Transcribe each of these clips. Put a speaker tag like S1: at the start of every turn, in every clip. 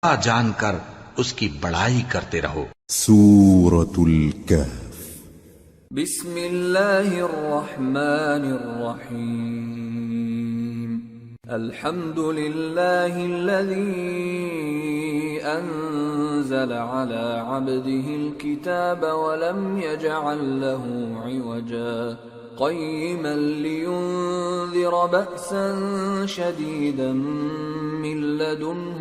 S1: جان کر اس کی بڑائی کرتے رہو۔
S2: سورة الكهف
S3: بسم اللہ الرحمن الرحیم الحمد للہ الذی انزل على عبده الكتاب ولم يجعل له عوجا قيما لينذر بأسا شديدا من لدنه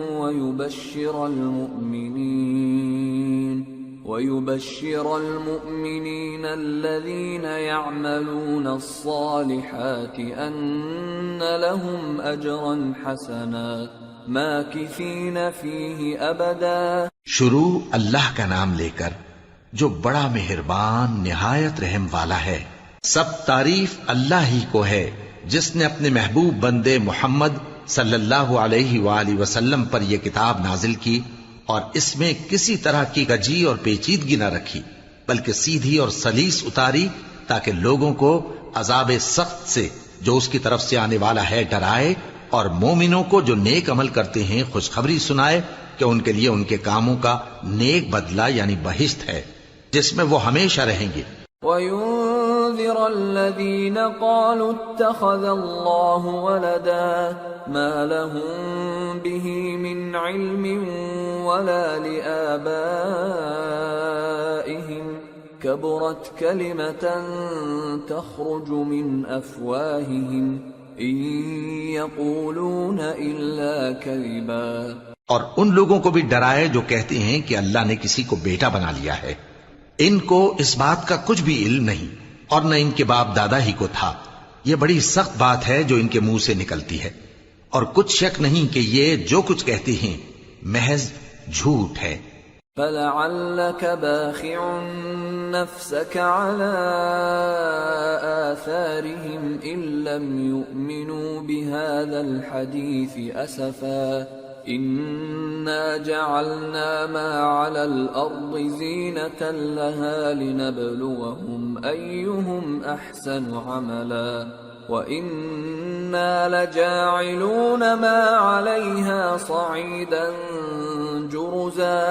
S3: ويبشر المؤمنين الذين يعملون الصالحات أن لهم أجرا حسنا ماكثين فيه أبدا۔
S1: شروع اللہ کا نام لے کر جو بڑا مہربان نہایت رحم والا ہے۔ سب تعریف اللہ ہی کو ہے جس نے اپنے محبوب بندے محمد صلی اللہ علیہ وآلہ وسلم پر یہ کتاب نازل کی اور اس میں کسی طرح کی گجی اور پیچیدگی نہ رکھی، بلکہ سیدھی اور سلیس اتاری تاکہ لوگوں کو عذاب سخت سے جو اس کی طرف سے آنے والا ہے ڈرائے، اور مومنوں کو جو نیک عمل کرتے ہیں خوشخبری سنائے کہ ان کے لیے ان کے کاموں کا نیک بدلہ یعنی بہشت ہے جس میں وہ ہمیشہ رہیں گے۔
S3: وَيُنذِرَ الَّذِينَ قَالُوا اتَّخَذَ اللَّهُ وَلَدًا مَا لَهُم بِهِ مِنْ عِلْمٍ وَلَا لِآبَائِهِمْ كَبُرَتْ كَلِمَةً تَخْرُجُ مِنْ أَفْوَاهِهِمْ إِنْ يَقُولُونَ إِلَّا كَذِبًا۔
S1: اور ان لوگوں کو بھی ڈرائے جو کہتے ہیں کہ اللہ نے کسی کو بیٹا بنا لیا ہے، ان کو اس بات کا کچھ بھی علم نہیں اور نہ ان کے باپ دادا ہی کو تھا۔ یہ بڑی سخت بات ہے جو ان کے منہ سے نکلتی ہے، اور کچھ شک نہیں کہ یہ جو کچھ کہتے ہیں محض جھوٹ ہے۔
S3: فَلَعَلَّكَ بَاخِعٌ نَفْسَكَ عَلَىٰ آثَارِهِمْ إِن لَّمْ يُؤْمِنُوا بِهَٰذَا الْحَدِيثِ أَسَفًا إِنَّا جَعَلْنَا مَا عَلَى الْأَرْضِ زِينَةً لَهَا لِنَبْلُوَهُمْ أَيُّهُمْ أَحْسَنُ عَمَلًا وَإِنَّا لَجَاعِلُونَ مَا عَلَيْهَا صَعِيدًا جُرُزًا۔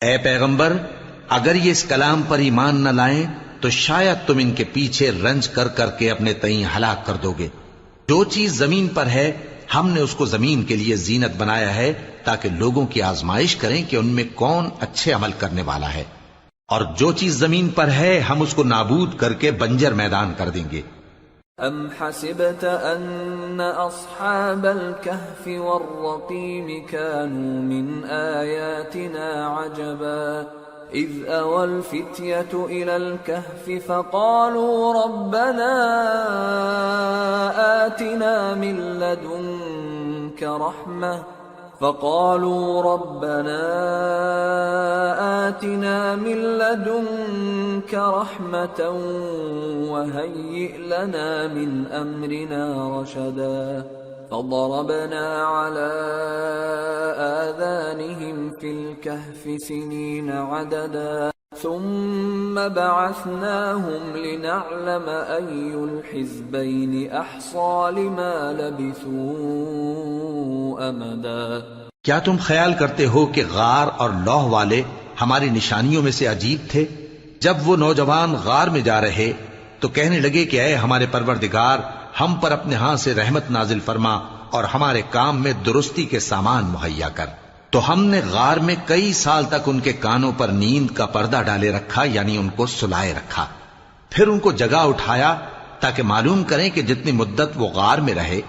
S1: اے پیغمبر، اگر یہ اس کلام پر ایمان نہ لائیں تو شاید تم ان کے پیچھے رنج کر کر کے اپنے تئیں ہلاک کر دو گے۔ جو چیز زمین پر ہے ہم نے اس کو زمین کے لیے زینت بنایا ہے تاکہ لوگوں کی آزمائش کریں کہ ان میں کون اچھے عمل کرنے والا ہے، اور جو چیز زمین پر ہے ہم اس کو نابود کر کے بنجر میدان کر دیں گے۔
S3: ام حسبت ان اصحاب الكهف والرقيم كانوا من آياتنا عجبا اذ اوى الفتية الى الكهف فقالوا ربنا آتنا من لدنك رحمة وهيئ لنا من أمرنا رشدا فضربنا على آذانهم في الكهف سنين عددا ثم بعثناهم لنعلم أي الحزبين أحصى لما لبثوا أمدا۔
S1: کیا تم خیال کرتے ہو کہ غار اور لوح والے ہماری نشانیوں میں سے عجیب تھے؟ جب وہ نوجوان غار میں جا رہے تو کہنے لگے کہ اے ہمارے پروردگار، ہم پر اپنے ہاں سے رحمت نازل فرما اور ہمارے کام میں درستی کے سامان مہیا کر۔ تو ہم نے غار میں کئی سال تک ان کے کانوں پر نیند کا پردہ ڈالے رکھا، یعنی ان کو سلائے رکھا، پھر ان کو جگا اٹھایا تاکہ معلوم کریں کہ جتنی مدت وہ غار میں رہے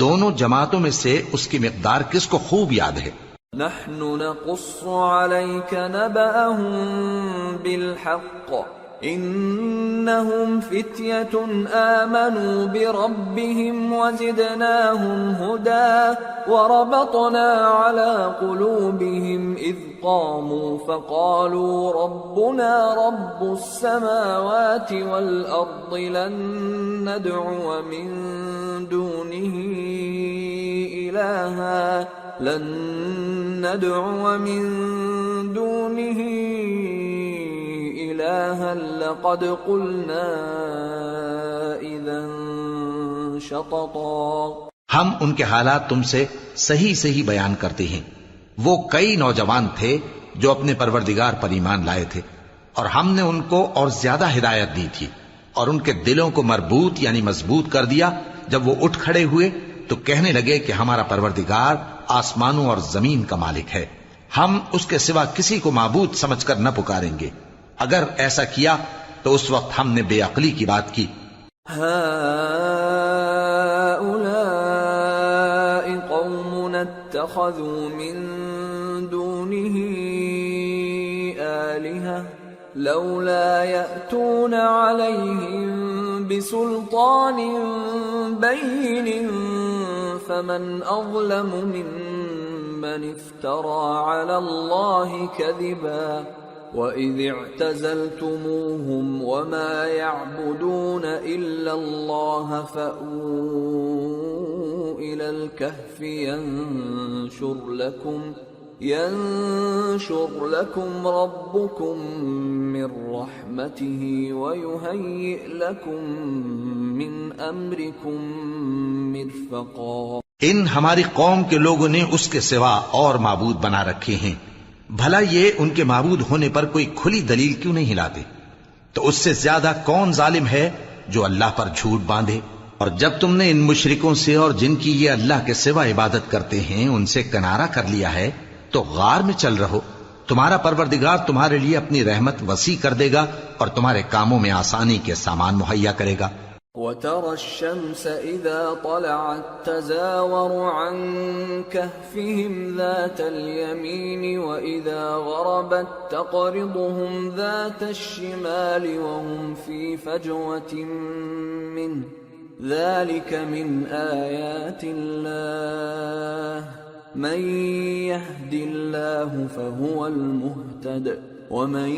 S1: دونوں جماعتوں میں سے اس کی مقدار کس کو خوب یاد ہے۔
S3: نحن نقص عليك نبأهم بالحق انهم فتية آمنوا بربهم وزدناهم هدى وربطنا على قلوبهم إذ قاموا فقالوا ربنا رب السماوات والأرض لن ندعو من دونه إلها لقد قلنا إذا شططا۔
S1: ہم ان کے حالات تم سے صحیح صحیح بیان کرتے ہیں، وہ کئی نوجوان تھے جو اپنے پروردگار پر ایمان لائے تھے، اور ہم نے ان کو اور زیادہ ہدایت دی تھی، اور ان کے دلوں کو مربوط یعنی مضبوط کر دیا۔ جب وہ اٹھ کھڑے ہوئے تو کہنے لگے کہ ہمارا پروردگار آسمانوں اور زمین کا مالک ہے، ہم اس کے سوا کسی کو معبود سمجھ کر نہ پکاریں گے۔ اگر ایسا کیا تو اس وقت ہم نے بے عقلی کی بات کی۔
S3: هؤلاء قوم اتخذوا من دونه آلهة لولا يأتون عليهم بسلطان بين فمن أظلم ممن افترى على الله كذبا وَإِذِ اعْتَزَلْتُمُوهُمْ وَمَا يَعْبُدُونَ إِلَّا اللَّهَ فَأْوُوا إِلَى الْكَهْفِ يَنشُرْ لَكُمْ رَبُّكُمْ مِنْ رَحْمَتِهِ وَيُهَيِّئْ لَكُمْ مِنْ أَمْرِكُمْ مِرْفَقًا۔
S1: ان ہماری قوم کے لوگوں نے اس کے سوا اور معبود بنا رکھے ہیں، بھلا یہ ان کے معبود ہونے پر کوئی کھلی دلیل کیوں نہیں لاتے؟ تو اس سے زیادہ کون ظالم ہے جو اللہ پر جھوٹ باندھے؟ اور جب تم نے ان مشرکوں سے اور جن کی یہ اللہ کے سوا عبادت کرتے ہیں ان سے کنارہ کر لیا ہے تو غار میں چل رہو، تمہارا پروردگار تمہارے لیے اپنی رحمت وسیع کر دے گا اور تمہارے کاموں میں آسانی کے سامان مہیا کرے گا۔
S3: وَتَرَى الشَّمْسَ إِذَا طَلَعَتْ تَزَاوَرُ عَنْ كَهْفِهِمْ ذَاتَ الْيَمِينِ وَإِذَا غَرَبَتْ تَقْرِضُهُمْ ذَاتَ الشِّمَالِ وَهُمْ فِي فَجْوَةٍ مِّنْهُ ذَلِكَ مِنْ آيَاتِ اللَّهِ مَنْ يَهْدِ اللَّهُ فَهُوَ الْمُهْتَدِ وَمَنْ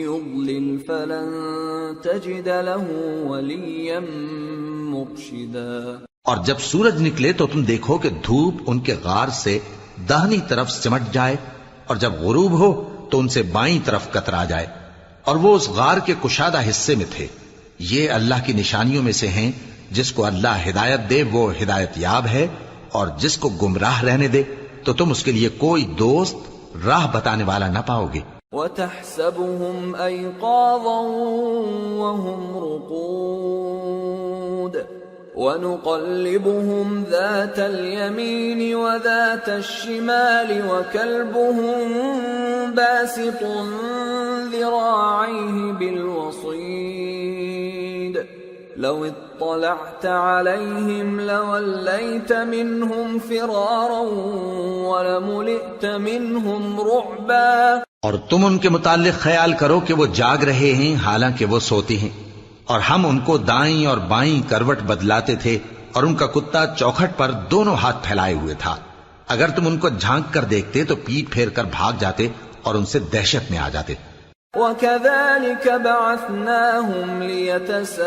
S3: يُضْلِلْ فَلَنْ تَجِدَ لَهُ وَلِيًّا مُرْشِدًا۔
S1: اور جب سورج نکلے تو تم دیکھو کہ دھوپ ان کے غار سے داہنی طرف سمٹ جائے، اور جب غروب ہو تو ان سے بائیں طرف کترا جائے، اور وہ اس غار کے کشادہ حصے میں تھے۔ یہ اللہ کی نشانیوں میں سے ہیں، جس کو اللہ ہدایت دے وہ ہدایت یاب ہے، اور جس کو گمراہ رہنے دے تو تم اس کے لیے کوئی دوست راہ بتانے والا نہ پاؤ گے۔
S3: وَتَحْسَبُهُمْ أَيْقَاظًا وَهُمْ رُقُودٌ وَنُقَلِّبُهُمْ ذَاتَ الْيَمِينِ وَذَاتَ الشِّمَالِ وَكَلْبُهُمْ بَاسِطٌ ذِرَاعَيْهِ بِالْوَصِيدِ لَوِ اطَّلَعْتَ عَلَيْهِمْ لَوَلَّيْتَ مِنْهُمْ فِرَارًا وَلَمُلِئْتَ مِنْهُمْ رُعْبًا۔
S1: اور تم ان کے متعلق خیال کرو کہ وہ جاگ رہے ہیں حالانکہ وہ سوتے ہیں، اور ہم ان کو دائیں اور بائیں کروٹ بدلاتے تھے، اور ان کا کتا چوکھٹ پر دونوں ہاتھ پھیلائے ہوئے تھا۔ اگر تم ان کو جھانک کر دیکھتے تو پیٹ پھیر کر بھاگ جاتے اور ان سے دہشت میں آ جاتے۔
S3: وَكَذَلِكَ بَعَثْنَاهُمْ لِيَتَسَاءَلُوا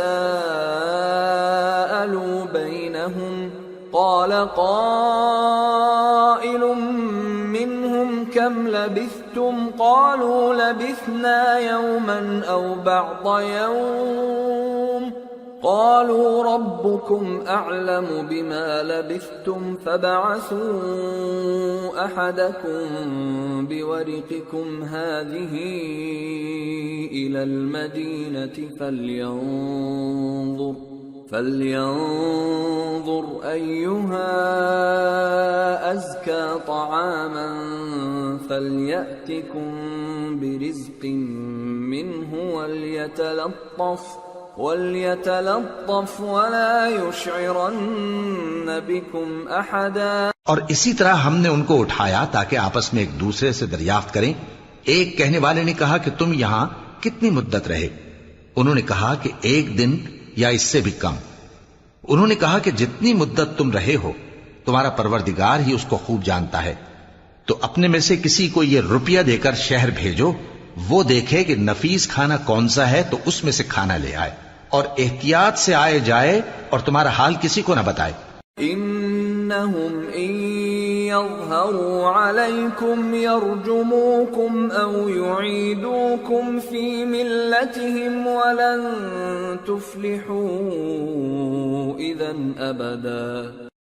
S3: بَيْنَهُمْ قَالَ قَائِلٌ مِّنْهُمْ كَمْ لَبِثْتُمْ قَالُوا لَبِثْنَا يَوْمًا أَوْ بَعْضَ يَوْمٍ قَالُوا رَبُّكُمْ أَعْلَمُ بِمَا لَبِثْتُمْ فَابْعَثُوا أَحَدَكُمْ بِوَرِقِكُمْ هَٰذِهِ إِلَى الْمَدِينَةِ فَلْيَنظُرْ أَيُّهَا أَزْكَىٰ طَعَامًا فَلْيَأْتِكُمْ بِرِزْقٍ مِّنْهُ وَلْيَتَلَطَّفْ وَلَا يُشْعِرَنَّ بِكُمْ أَحَدًا۔
S1: اور اسی طرح ہم نے ان کو اٹھایا تاکہ آپس میں ایک دوسرے سے دریافت کریں۔ ایک کہنے والے نے کہا کہ تم یہاں کتنی مدت رہے؟ انہوں نے کہا کہ 1 دن یا اس سے بھی کم۔ انہوں نے کہا کہ جتنی مدت تم رہے ہو تمہارا پروردگار ہی اس کو خوب جانتا ہے، تو اپنے میں سے کسی کو یہ روپیہ دے کر شہر بھیجو، وہ دیکھے کہ نفیس کھانا کون سا ہے تو اس میں سے کھانا لے آئے، اور احتیاط سے آئے جائے اور تمہارا حال کسی کو نہ بتائے۔
S3: إِنَّهُمْ إِن يَظْهَرُوا عَلَيْكُمْ يَرْجُمُوكُمْ أَوْ يُعِيدُوكُمْ فِي مِلَّتِهِمْ وَلَن تُفْلِحُوا إِذًا أَبَدًا۔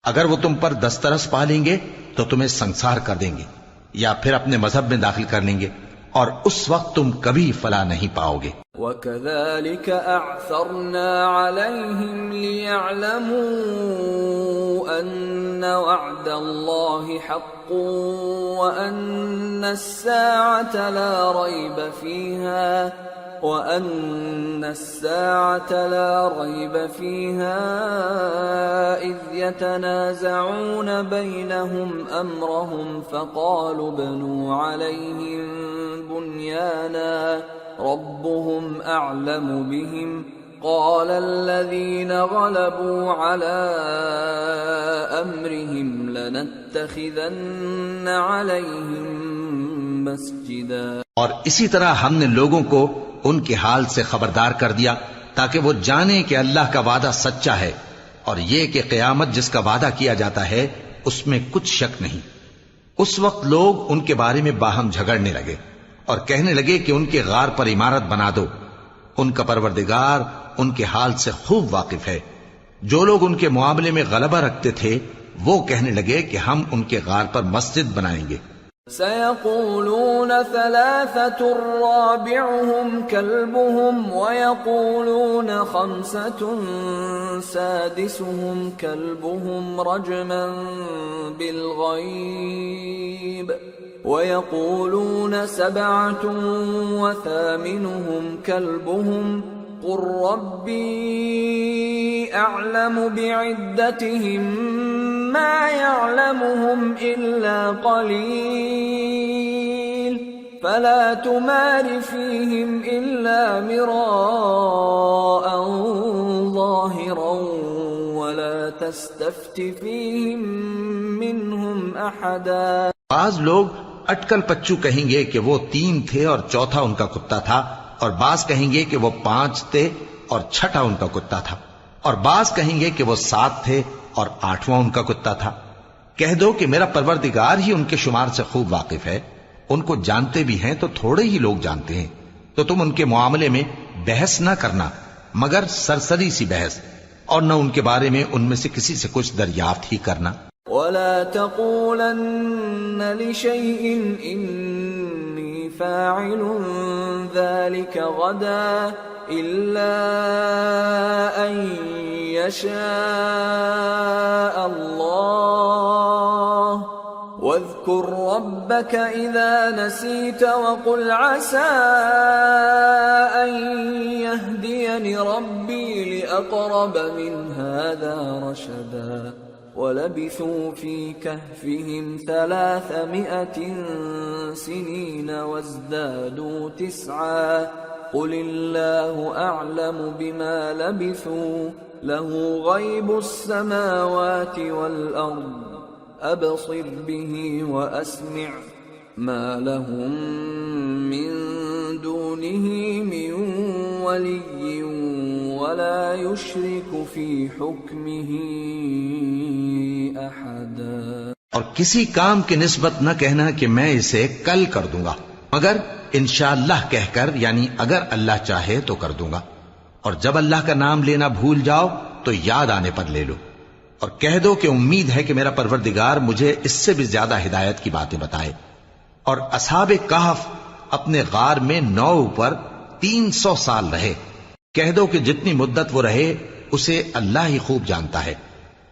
S1: اگر وہ تم پر دسترس پا لیں گے تو تمہیں سنسار کر دیں گے، یا پھر اپنے مذہب میں داخل کر لیں گے، اور اس وقت تم کبھی فلاح نہیں پاؤ گے۔
S3: وَكَذَلِكَ أَعْثَرْنَا عَلَيْهِمْ لِيَعْلَمُوا أَنَّ وَعْدَ اللَّهِ حَقٌّ وَأَنَّ السَّاعَةَ لَا رَيْبَ فِيهَا إِذْ يَتَنَازَعُونَ بَيْنَهُمْ أَمْرَهُمْ فَقَالُوا ابْنُوا عَلَيْهِمْ بُنْيَانًا رَبُّهُمْ أَعْلَمُ بِهِمْ قَالَ الَّذِينَ غَلَبُوا عَلَى أَمْرِهِمْ لَنَتَّخِذَنَّ عَلَيْهِمْ مَسْجِدًا۔
S1: اور اسی طرح ہم نے لوگوں کو ان کے حال سے خبردار کر دیا تاکہ وہ جانیں کہ اللہ کا وعدہ سچا ہے، اور یہ کہ قیامت جس کا وعدہ کیا جاتا ہے اس میں کچھ شک نہیں۔ اس وقت لوگ ان کے بارے میں باہم جھگڑنے لگے اور کہنے لگے کہ ان کے غار پر عمارت بنا دو۔ ان کا پروردگار ان کے حال سے خوب واقف ہے۔ جو لوگ ان کے معاملے میں غلبہ رکھتے تھے وہ کہنے لگے کہ ہم ان کے غار پر مسجد بنائیں گے۔
S3: سَيَقُولُونَ ثَلَاثَةٌ رَابِعُهُمْ كَلْبُهُمْ وَيَقُولُونَ خَمْسَةٌ سَادِسُهُمْ كَلْبُهُمْ رَجْمًا بِالْغَيْبِ وَيَقُولُونَ سَبْعَةٌ وَثَامِنُهُمْ كَلْبُهُمْ قُل رَّبِّي أَعْلَمُ بِعِدَّتِهِم مَّا يَعْلَمُهُمْ إِلَّا قَلِيلٌ فَلَا تُمَارِ فِيهِمْ إِلَّا مِرَاءً ظَاهِرًا وَلَا تَسْتَفْتِ فِيهِم مِّنْهُمْ أَحَدًا۔
S1: بعض لوگ اٹکل پچو کہیں گے کہ وہ 3 تھے اور چوتھا ان کا کتا تھا، اور بعض کہیں گے کہ وہ 5 تھے اور چھٹا ان کا کتا تھا، اور بعض کہیں گے کہ وہ 7 تھے اور 8واں ان کا کتا تھا۔ کہہ دو کہ میرا پروردگار ہی ان کے شمار سے خوب واقف ہے، ان کو جانتے بھی ہیں تو تھوڑے ہی لوگ جانتے ہیں، تو تم ان کے معاملے میں بحث نہ کرنا مگر سرسری سی بحث، اور نہ ان کے بارے میں ان میں سے کسی سے کچھ دریافت ہی کرنا۔
S3: وَلَا تَقُولَنَّ لِشَيْءٍ إِنِّي فَاعِلٌ ذَلِكَ غَدًا إِلَّا أَن يَشَاءَ اللَّهُ وَاذْكُر رَّبَّكَ إِذَا نَسِيتَ وَقُلْ عَسَىٰ أَن يَهْدِيَنِ رَبِّي لِأَقْرَبَ مِنْ هَٰذَا رَشَدًا وَلَبِثُوا فِي كَهْفِهِمْ 300 سِنِينَ وَازْدَادُوا 9 قُلِ اللَّهُ أَعْلَمُ بِمَا لَبِثُوا لَهُ غَيْبُ السَّمَاوَاتِ وَالْأَرْضِ أَبْصِرْ بِهِ وَأَسْمِعْ مَا لَهُم مِّن دُونِهِ مِن وَلِيٍّ وَلَا يُشْرِكُ فِي حُكْمِهِ أَحَدًا۔
S1: اور کسی کام کی نسبت نہ کہنا کہ میں اسے کل کر دوں گا، مگر انشاءاللہ کہہ کر، یعنی اگر اللہ چاہے تو کر دوں گا، اور جب اللہ کا نام لینا بھول جاؤ تو یاد آنے پر لے لو، اور کہہ دو کہ امید ہے کہ میرا پروردگار مجھے اس سے بھی زیادہ ہدایت کی باتیں بتائے۔ اور اصحاب کہف اپنے غار میں 9 پر 300 سال رہے۔ کہہ دو کہ جتنی مدت وہ رہے اسے اللہ ہی خوب جانتا ہے،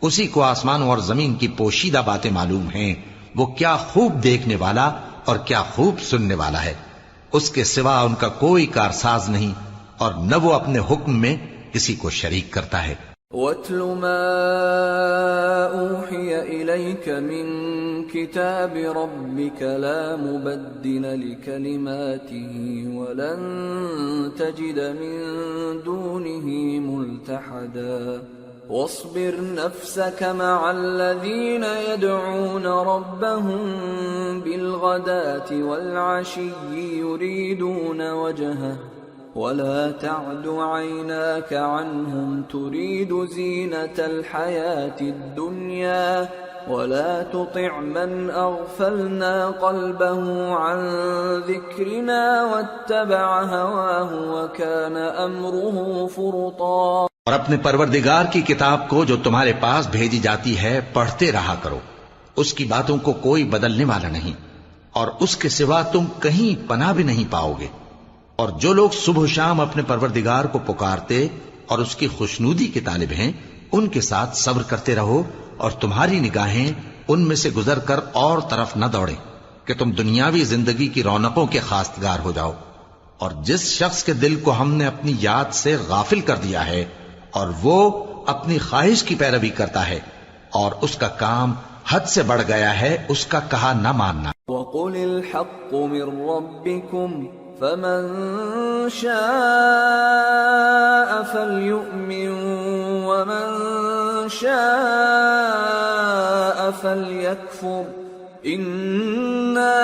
S1: اسی کو آسمانوں اور زمین کی پوشیدہ باتیں معلوم ہیں، وہ کیا خوب دیکھنے والا اور کیا خوب سننے والا ہے۔ اس کے سوا ان کا کوئی کارساز نہیں، اور نہ وہ اپنے حکم میں کسی کو شریک کرتا ہے۔
S3: وَاتْلُ مَا أُوحِيَ إِلَيْكَ مِن كِتَابِ رَبِّكَ لَا مُبَدِّلَ لِكَلِمَاتِهِ وَلَن تَجِدَ مِن دُونِهِ مُلْتَحَدًا وَاصْبِرْ نَفْسَكَ مَعَ الَّذِينَ يَدْعُونَ رَبَّهُم بِالْغَدَاةِ وَالْعَشِيِّ يُرِيدُونَ وَجْهَهُ وَلَا تَعْدُ عَيْنَاكَ عَنْهُمْ تُرِيدُ زِينَةَ الْحَيَاةِ الدُّنْيَا وَلَا تُطِعْ مَنْ أَغْفَلْنَا قَلْبَهُ عَنْ ذِكْرِنَا وَاتَّبَعَ هَوَاهُ وَكَانَ أَمْرُهُ فُرُطًا۔
S1: اور اپنے پروردگار کی کتاب کو جو تمہارے پاس بھیجی جاتی ہے پڑھتے رہا کرو، اس کی باتوں کو کوئی بدلنے والا نہیں، اور اس کے سوا تم کہیں پناہ بھی نہیں پاؤ گے۔ اور جو لوگ صبح و شام اپنے پروردگار کو پکارتے اور اس کی خوشنودی کے طالب ہیں، ان کے ساتھ صبر کرتے رہو، اور تمہاری نگاہیں ان میں سے گزر کر اور طرف نہ دوڑیں کہ تم دنیاوی زندگی کی رونقوں کے خواستگار ہو جاؤ۔ اور جس شخص کے دل کو ہم نے اپنی یاد سے غافل کر دیا ہے اور وہ اپنی خواہش کی پیروی کرتا ہے اور اس کا کام حد سے بڑھ گیا ہے، اس کا کہا نہ ماننا۔
S3: وَقُلِ الْحَقُّ مِنْ رَبِّكُمْ فَمَنْ شَاءَ فَلْيُؤْمِنْ وَمَنْ شَاءَ فَلْيَكْفُرْ إِنَّا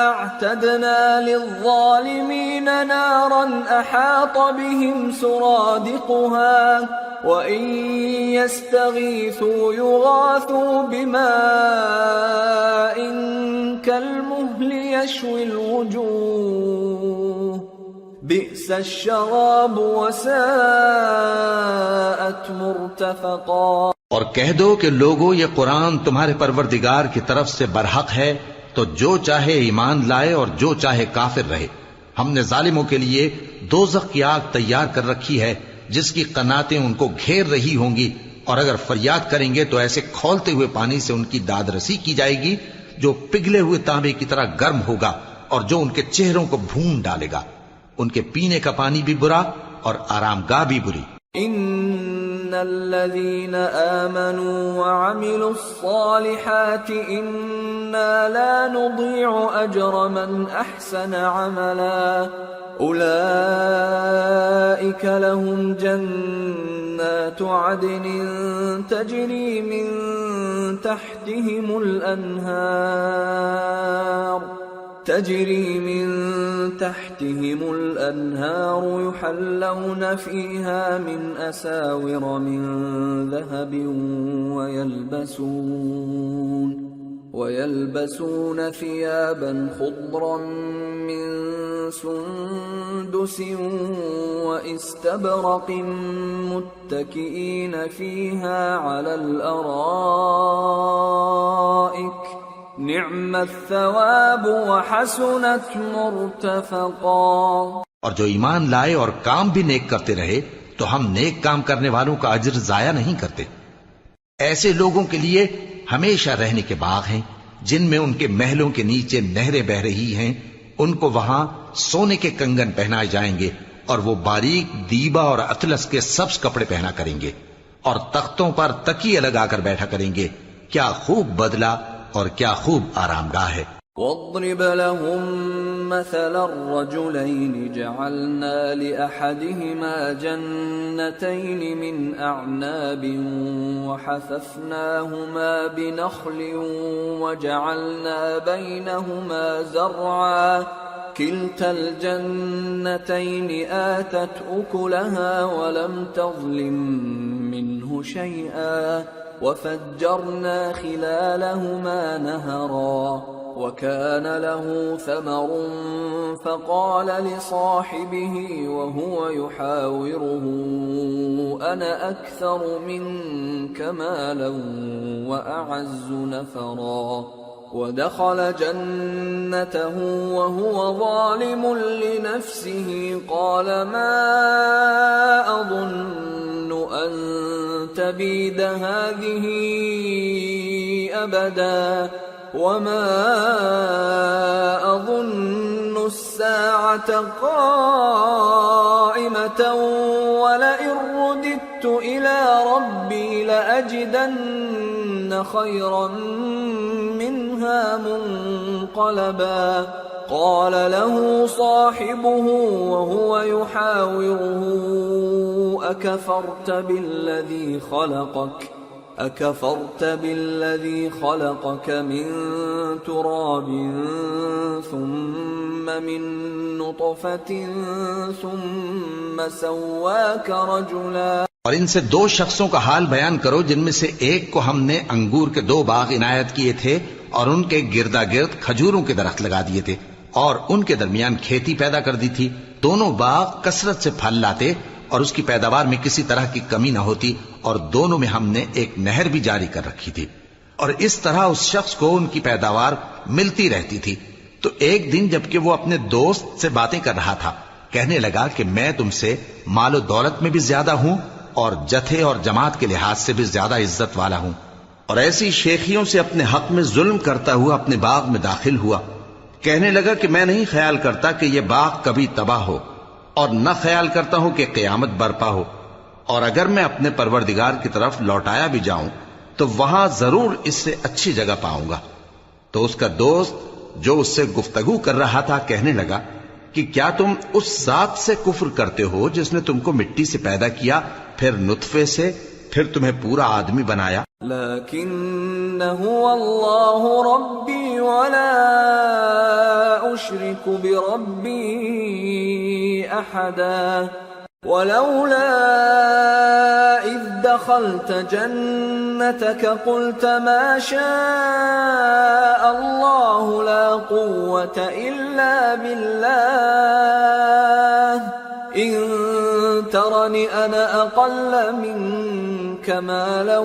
S3: أَعْتَدْنَا لِلظَّالِمِينَ نَارًا أَحَاطَ بِهِمْ سُرَادِقُهَا وَإِنْ يَسْتَغِيثُوا يُغَاثُوا بِمَاءٍ كَالْمُهْلِ يَشْوِي الْوُجُوهَ بِئْسَ الشَّرَابُ وَسَاءَتْ مُرْتَفَقًا۔
S1: اور کہہ دو کہ لوگو یہ قرآن تمہارے پروردگار کی طرف سے برحق ہے، تو جو چاہے ایمان لائے اور جو چاہے کافر رہے۔ ہم نے ظالموں کے لیے دوزخ کی آگ تیار کر رکھی ہے جس کی قناتیں ان کو گھیر رہی ہوں گی، اور اگر فریاد کریں گے تو ایسے کھولتے ہوئے پانی سے ان کی داد رسی کی جائے گی جو پگھلے ہوئے تانبے کی طرح گرم ہوگا اور جو ان کے چہروں کو بھون ڈالے گا۔ ان کے پینے کا پانی بھی برا اور آرام گاہ بھی بری۔
S3: ان الذين آمنوا وعملوا الصالحات انا لا نضيع اجر من احسن عملا اولئك لهم جنات عدن تجري من تحتهم الأنهار يحلون فيها من أساور من ذهب ويلبسون ثيابا خضرا من سندس واستبرق متكئين فيها على الأرائك نعم الثواب وحسنت مرتفقا۔
S1: اور جو ایمان لائے اور کام بھی نیک کرتے رہے تو ہم نیک کام کرنے والوں کا اجر ضائع نہیں کرتے۔ ایسے لوگوں کے لیے ہمیشہ رہنے کے باغ ہیں جن میں ان کے محلوں کے نیچے نہریں بہ رہی ہیں، ان کو وہاں سونے کے کنگن پہنائے جائیں گے اور وہ باریک دیبا اور اطلس کے سبز کپڑے پہنا کریں گے اور تختوں پر تکیے لگا کر بیٹھا کریں گے۔ کیا خوب بدلہ اور کیا خوب آرام گاہ ہے۔
S3: واضرب لهم مثل الرجلين جعلنا لأحدهما جنتين من أعناب وحففناهما بنخل وجعلنا بينهما زرعا كلتا الجنتين آتت أكلها ولم تظلم منه شيئا وفجرنا خلالهما نهرا وكان له ثمر فقال لصاحبه وهو يحاوره أنا أكثر منك مالا وأعز نفرا ودخل جنته وهو ظالم لنفسه قال ما أظن أن تبيد هذه أبدا وما أظن الساعة قائمة ولئن رددت إلى ربي لأجدن خيرا منها منقلبا قال له صاحبه وهو يحاوره أكفرت بالذي خلقك من تراب ثم من نطفة ثم سواك رجلا۔
S1: اور ان سے دو شخصوں کا حال بیان کرو جن میں سے ایک کو ہم نے انگور کے 2 باغ عنایت کیے تھے اور ان کے گردا گرد کھجوروں کے درخت لگا دیے تھے اور ان کے درمیان کھیتی پیدا کر دی تھی۔ دونوں باغ کثرت سے پھل لاتے اور اس کی پیداوار میں کسی طرح کی کمی نہ ہوتی، اور دونوں میں ہم نے ایک نہر بھی جاری کر رکھی تھی۔ اور اس طرح اس شخص کو ان کی پیداوار ملتی رہتی تھی. تو ایک دن جبکہ وہ اپنے دوست سے باتیں کر رہا تھا، کہنے لگا کہ میں تم سے مال و دولت میں بھی زیادہ ہوں اور جتھے اور جماعت کے لحاظ سے بھی زیادہ عزت والا ہوں، اور ایسی شیخیوں سے اپنے حق میں ظلم کرتا ہوا اپنے باغ میں داخل ہوا. کہنے لگا کہ میں نہیں خیال کرتا کہ یہ باغ کبھی تباہ ہو، اور نہ خیال کرتا ہوں کہ قیامت برپا ہو، اور اگر میں اپنے پروردگار کی طرف لوٹایا بھی جاؤں تو وہاں ضرور اس سے اچھی جگہ پاؤں گا. تو اس کا دوست جو اس سے گفتگو کر رہا تھا کہنے لگا کہ کیا تم اس ذات سے کفر کرتے ہو جس نے تم کو مٹی سے پیدا کیا، پھر نطفے سے، پھر تمہیں پورا آدمی بنایا؟
S3: لكن هو الله ربي ولا أشرك بربي أحدا ولولا إذ دخلت جنتك قلت ما شاء الله لا قوة إلا بالله إن ترني أنا أقل منك مالا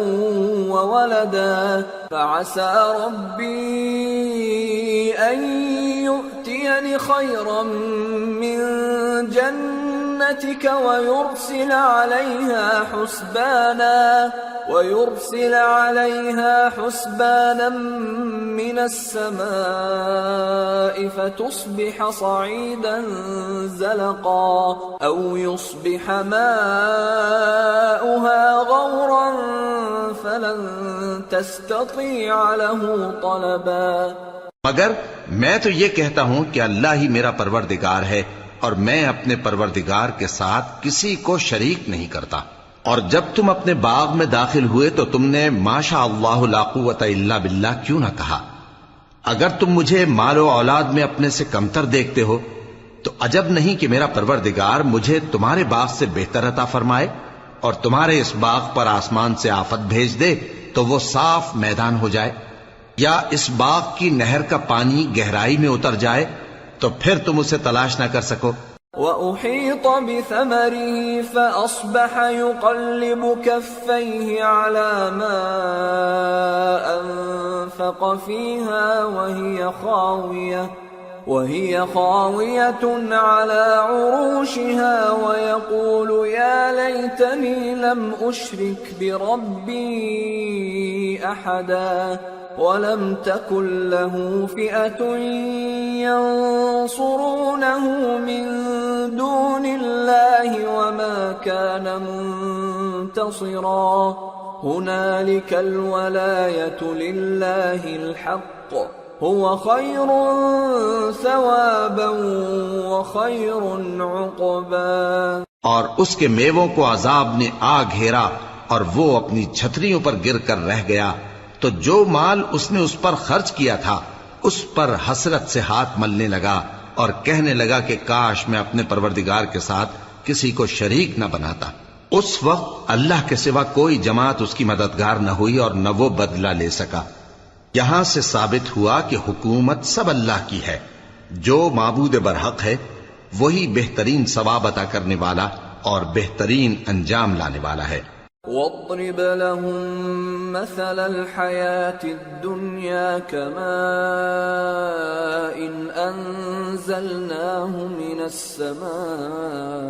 S3: وولدا فعسى ربي أن يؤتيني خيرا من جنتك ويرسل عليها حسبانا من السماء فتصبح صعيدا زلقا أو يصبح ماؤها غورا فلن تستطيع له طلبا.
S1: مگر میں تو یہ کہتا ہوں کہ اللہ ہی میرا پروردگار ہے، اور میں اپنے پروردگار کے ساتھ کسی کو شریک نہیں کرتا. اور جب تم اپنے باغ میں داخل ہوئے تو تم نے ما شاء اللہ لا قوت الا باللہ کیوں نہ کہا؟ اگر تم مجھے مال و اولاد میں اپنے سے کمتر دیکھتے ہو تو عجب نہیں کہ میرا پروردگار مجھے تمہارے باغ سے بہتر عطا فرمائے اور تمہارے اس باغ پر آسمان سے آفت بھیج دے تو وہ صاف میدان ہو جائے، یا اس باغ کی نہر کا پانی گہرائی میں اتر جائے تو پھر تم اسے تلاش نہ کر سکو.
S3: وَأُحِيطَ بِثَمَرِهِ فَأَصْبَحَ يُقَلِّبُ كَفَّيْهِ عَلَى مَا أَنفَقَ فِيهَا وَهِيَ خَاوِيَةٌ عَلَى عُرُوشِهَا وَيَقُولُ يَا لَيْتَنِي لَمْ أُشْرِكْ بِرَبِّي أَحَدًا وَلَمْ تَكُنْ لَهُ فِئَةٌ يَنصُرُونَهُ مِنْ دُونِ اللَّهِ وَمَا كَانَ مُنْتَصِرًا هُنَالِكَ الْوَلَايَةُ لِلَّهِ الْحَقِّ هُوَ خَيْرٌ ثَوَابًا وَخَيْرٌ عُقْبًا.
S1: اور اس کے میووں کو عذاب نے آ گھیرا اور وہ اپنی چھتریوں پر گر کر رہ گیا، تو جو مال اس نے اس پر خرچ کیا تھا اس پر حسرت سے ہاتھ ملنے لگا اور کہنے لگا کہ کاش میں اپنے پروردگار کے ساتھ کسی کو شریک نہ بناتا. اس وقت اللہ کے سوا کوئی جماعت اس کی مددگار نہ ہوئی اور نہ وہ بدلہ لے سکا. یہاں سے ثابت ہوا کہ حکومت سب اللہ کی ہے. جو معبود برحق ہے وہی بہترین ثواب عطا کرنے والا اور بہترین انجام لانے والا ہے.
S3: وَاضْرِبْ لَهُم مَّثَلَ الْحَيَاةِ الدُّنْيَا كَمَاءٍ أَنزَلْنَاهُ مِنَ السَّمَاءِ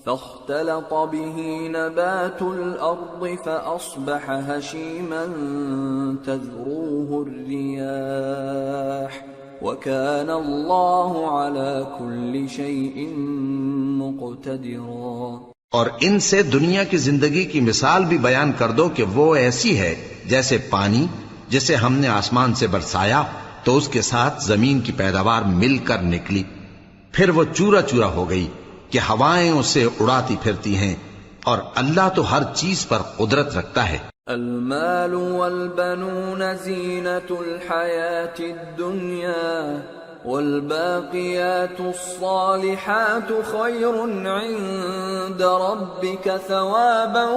S3: فاختلط به نبات الأرض فأصبح هشيما تذروه الرياح وكان الله على كل شيء مقتدرا.
S1: اور ان سے دنیا کی زندگی کی مثال بھی بیان کر دو کہ وہ ایسی ہے جیسے پانی جسے ہم نے آسمان سے برسایا تو اس کے ساتھ زمین کی پیداوار مل کر نکلی، پھر وہ چورا چورا ہو گئی کہ ہوائیں اسے اڑاتی پھرتی ہیں، اور اللہ تو ہر چیز پر قدرت رکھتا ہے.
S3: المال والبنون زینة الحیاة الدنیا والباقیات الصالحات خیر عند ربک ثوابا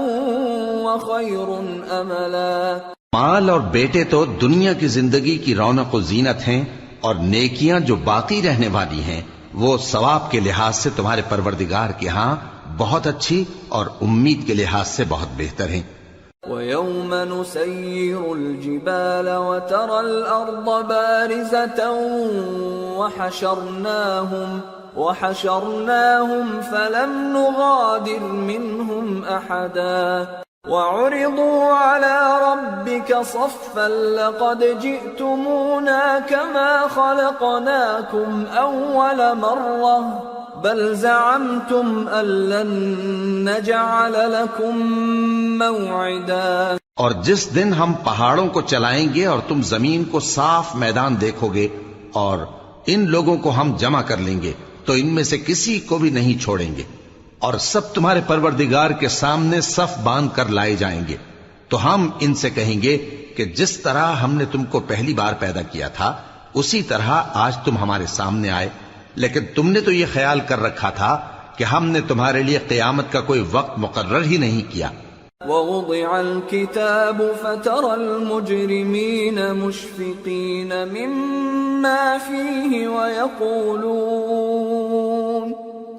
S3: وخیر املا.
S1: مال اور بیٹے تو دنیا کی زندگی کی رونق و زینت ہیں، اور نیکیاں جو باقی رہنے والی ہیں وہ ثواب کے لحاظ سے تمہارے پروردگار کے ہاں بہت اچھی اور امید کے لحاظ سے بہت بہتر ہیں.
S3: وَيَوْمَ نُسَيِّرُ الْجِبَالَ وَتَرَى الْأَرْضَ بَارِزَةً وَحَشَرْنَاهُمْ فَلَمْ نُغَادِرْ مِنْهُمْ أَحَدًا وَعُرِضُوا عَلَى رَبِّكَ صَفًّا لَقَدْ جِئْتُمُونَا كَمَا خَلَقْنَاكُمْ أَوَّلَ مَرَّةٍ بَلْ زَعَمْتُمْ أَن لَّن نَّجْعَلَ لَكُم مَّوْعِدًا۔
S1: اور جس دن ہم پہاڑوں کو چلائیں گے اور تم زمین کو صاف میدان دیکھو گے اور ان لوگوں کو ہم جمع کر لیں گے تو ان میں سے کسی کو بھی نہیں چھوڑیں گے، اور سب تمہارے پروردگار کے سامنے صف باندھ کر لائے جائیں گے۔ تو ہم ان سے کہیں گے کہ جس طرح ہم نے تم کو پہلی بار پیدا کیا تھا اسی طرح آج تم ہمارے سامنے آئے، لیکن تم نے تو یہ خیال کر رکھا تھا کہ ہم نے تمہارے لیے قیامت کا کوئی وقت مقرر ہی نہیں کیا۔
S3: وَوُضِعَ الْكِتَابُ فَتَرَى الْمُجْرِمِينَ مُشْفِقِينَ مِمَّا فِيهِ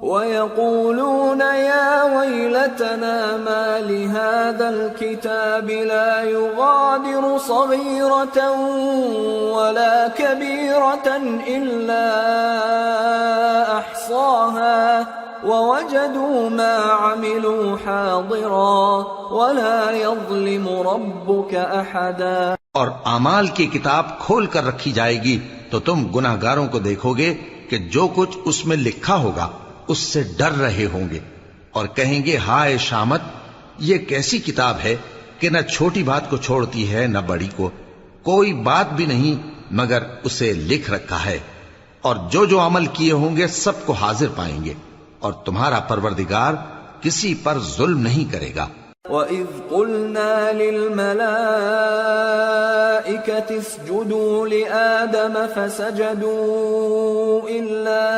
S3: وَيَقُولُونَ يَا وَيْلَتَنَا مَا لِهَذَا الْكِتَابِ لَا يُغَادِرُ صَغِيرَةً وَلَا كَبِيرَةً إِلَّا أَحْصَاهَا وَوَجَدُوا مَا عَمِلُوا حَاضِرًا وَلَا يَظْلِمُ رَبُّكَ أَحَدًا۔
S1: اور اعمال کی کتاب کھول کر رکھی جائے گی تو تم گناہگاروں کو دیکھو گے کہ جو کچھ اس میں لکھا ہوگا اس سے ڈر رہے ہوں گے اور کہیں گے ہائے شامت، یہ کیسی کتاب ہے کہ نہ چھوٹی بات کو چھوڑتی ہے نہ بڑی کو، کوئی بات بھی نہیں مگر اسے لکھ رکھا ہے، اور جو جو عمل کیے ہوں گے سب کو حاضر پائیں گے، اور تمہارا پروردگار کسی پر ظلم نہیں کرے گا۔
S3: وَإِذْ قُلْنَا لِلْمَلَائِكَةِ اسْجُدُوا لِآدَمَ فَسَجَدُوا إِلَّا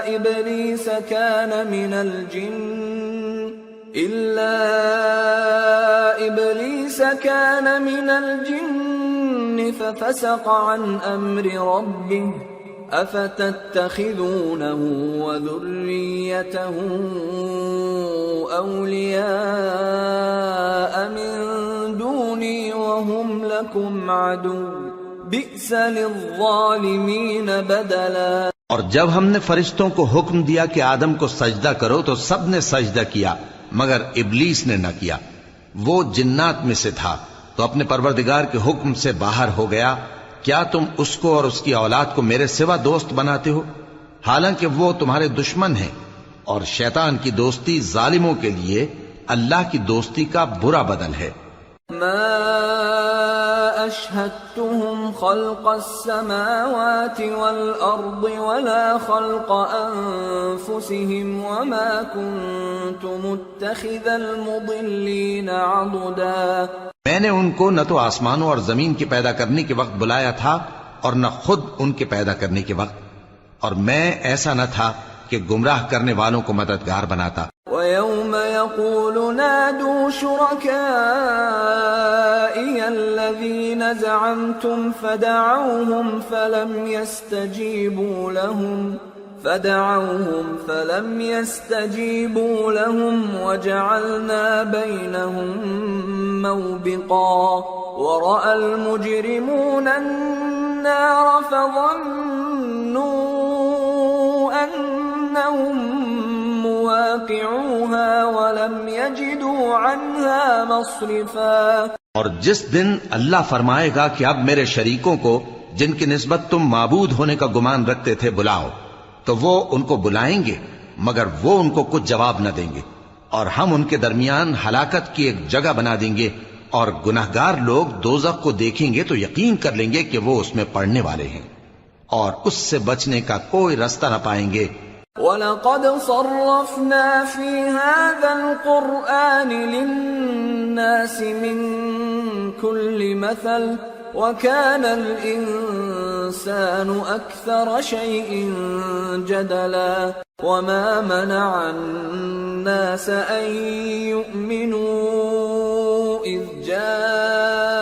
S3: إِبْلِيسَ كَانَ مِنَ الْجِنِّ فَفَسَقَ عَنْ أَمْرِ رَبِّهِ أَفَتَتَّخِذُونَهُ وَذُرِّيَّتَهُ أَوْلِيَاءَ مِن دُونِي وَهُمْ لَكُمْ عَدُوٌّ بِئْسَ لِلظَّالِمِينَ بَدَلًا۔
S1: اور جب ہم نے فرشتوں کو حکم دیا کہ آدم کو سجدہ کرو تو سب نے سجدہ کیا مگر ابلیس نے نہ کیا، وہ جنات میں سے تھا تو اپنے پروردگار کے حکم سے باہر ہو گیا۔ کیا تم اس کو اور اس کی اولاد کو میرے سوا دوست بناتے ہو، حالانکہ وہ تمہارے دشمن ہیں، اور شیطان کی دوستی ظالموں کے لیے اللہ کی دوستی کا برا بدل ہے۔
S3: ما أشهدتهم خلق السماوات والأرض ولا خلق أنفسهم وما كنت متخذ المضلين عضدا۔
S1: میں نے ان کو نہ تو آسمانوں اور زمین کے پیدا کرنے کے وقت بلایا تھا اور نہ خود ان کے پیدا کرنے کے وقت، اور میں ایسا نہ تھا کہ گمراہ کرنے والوں کو مددگار بناتا۔
S3: وَيَوْمَ يَقُولُ نَادُوا شُرَكَائِيَ الَّذِينَ زَعَمْتُمْ فَدَعَوْهُمْ فَلَمْ يَسْتَجِيبُوا لَهُمْ وَجَعَلْنَا بَيْنَهُمْ مَوْبِقًا وَرَأَى الْمُجْرِمُونَ النَّارَ فَظَنُّوا أَنَّهُمْ مواقعوها ولم يجدوا عنها مصرفا۔
S1: اور جس دن اللہ فرمائے گا کہ اب میرے شریکوں کو جن کی نسبت تم معبود ہونے کا گمان رکھتے تھے بلاؤ، تو وہ ان کو بلائیں گے مگر وہ ان کو کچھ جواب نہ دیں گے، اور ہم ان کے درمیان ہلاکت کی ایک جگہ بنا دیں گے، اور گناہگار لوگ دوزخ کو دیکھیں گے تو یقین کر لیں گے کہ وہ اس میں پڑنے والے ہیں، اور اس سے بچنے کا کوئی رستہ نہ پائیں گے۔
S3: وَلَقَدْ صَرَّفْنَا فِي هَذَا الْقُرْآنِ لِلنَّاسِ مِنْ كُلِّ مَثَلٍ وَكَانَ الْإِنسَانُ أَكْثَرَ شَيْءٍ جَدَلًا وَمَا مَنَعَ النَّاسَ أَن يُؤْمِنُوا إِذْ جَاءَهُمُ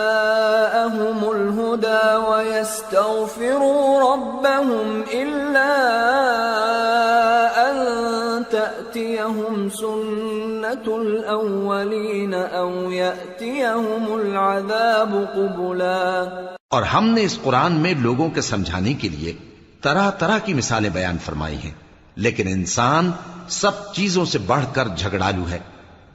S3: الْهُدَى وَيَسْتَغْفِرُوا رَبَّهُمْ إِلَّا أَن تأتيهم سنة الأولين أو يأتيهم العذاب قبلا۔
S1: اور ہم نے اس قرآن میں لوگوں کے سمجھانے کے لیے طرح طرح کی مثالیں بیان فرمائی ہیں، لیکن انسان سب چیزوں سے بڑھ کر جھگڑالو ہے،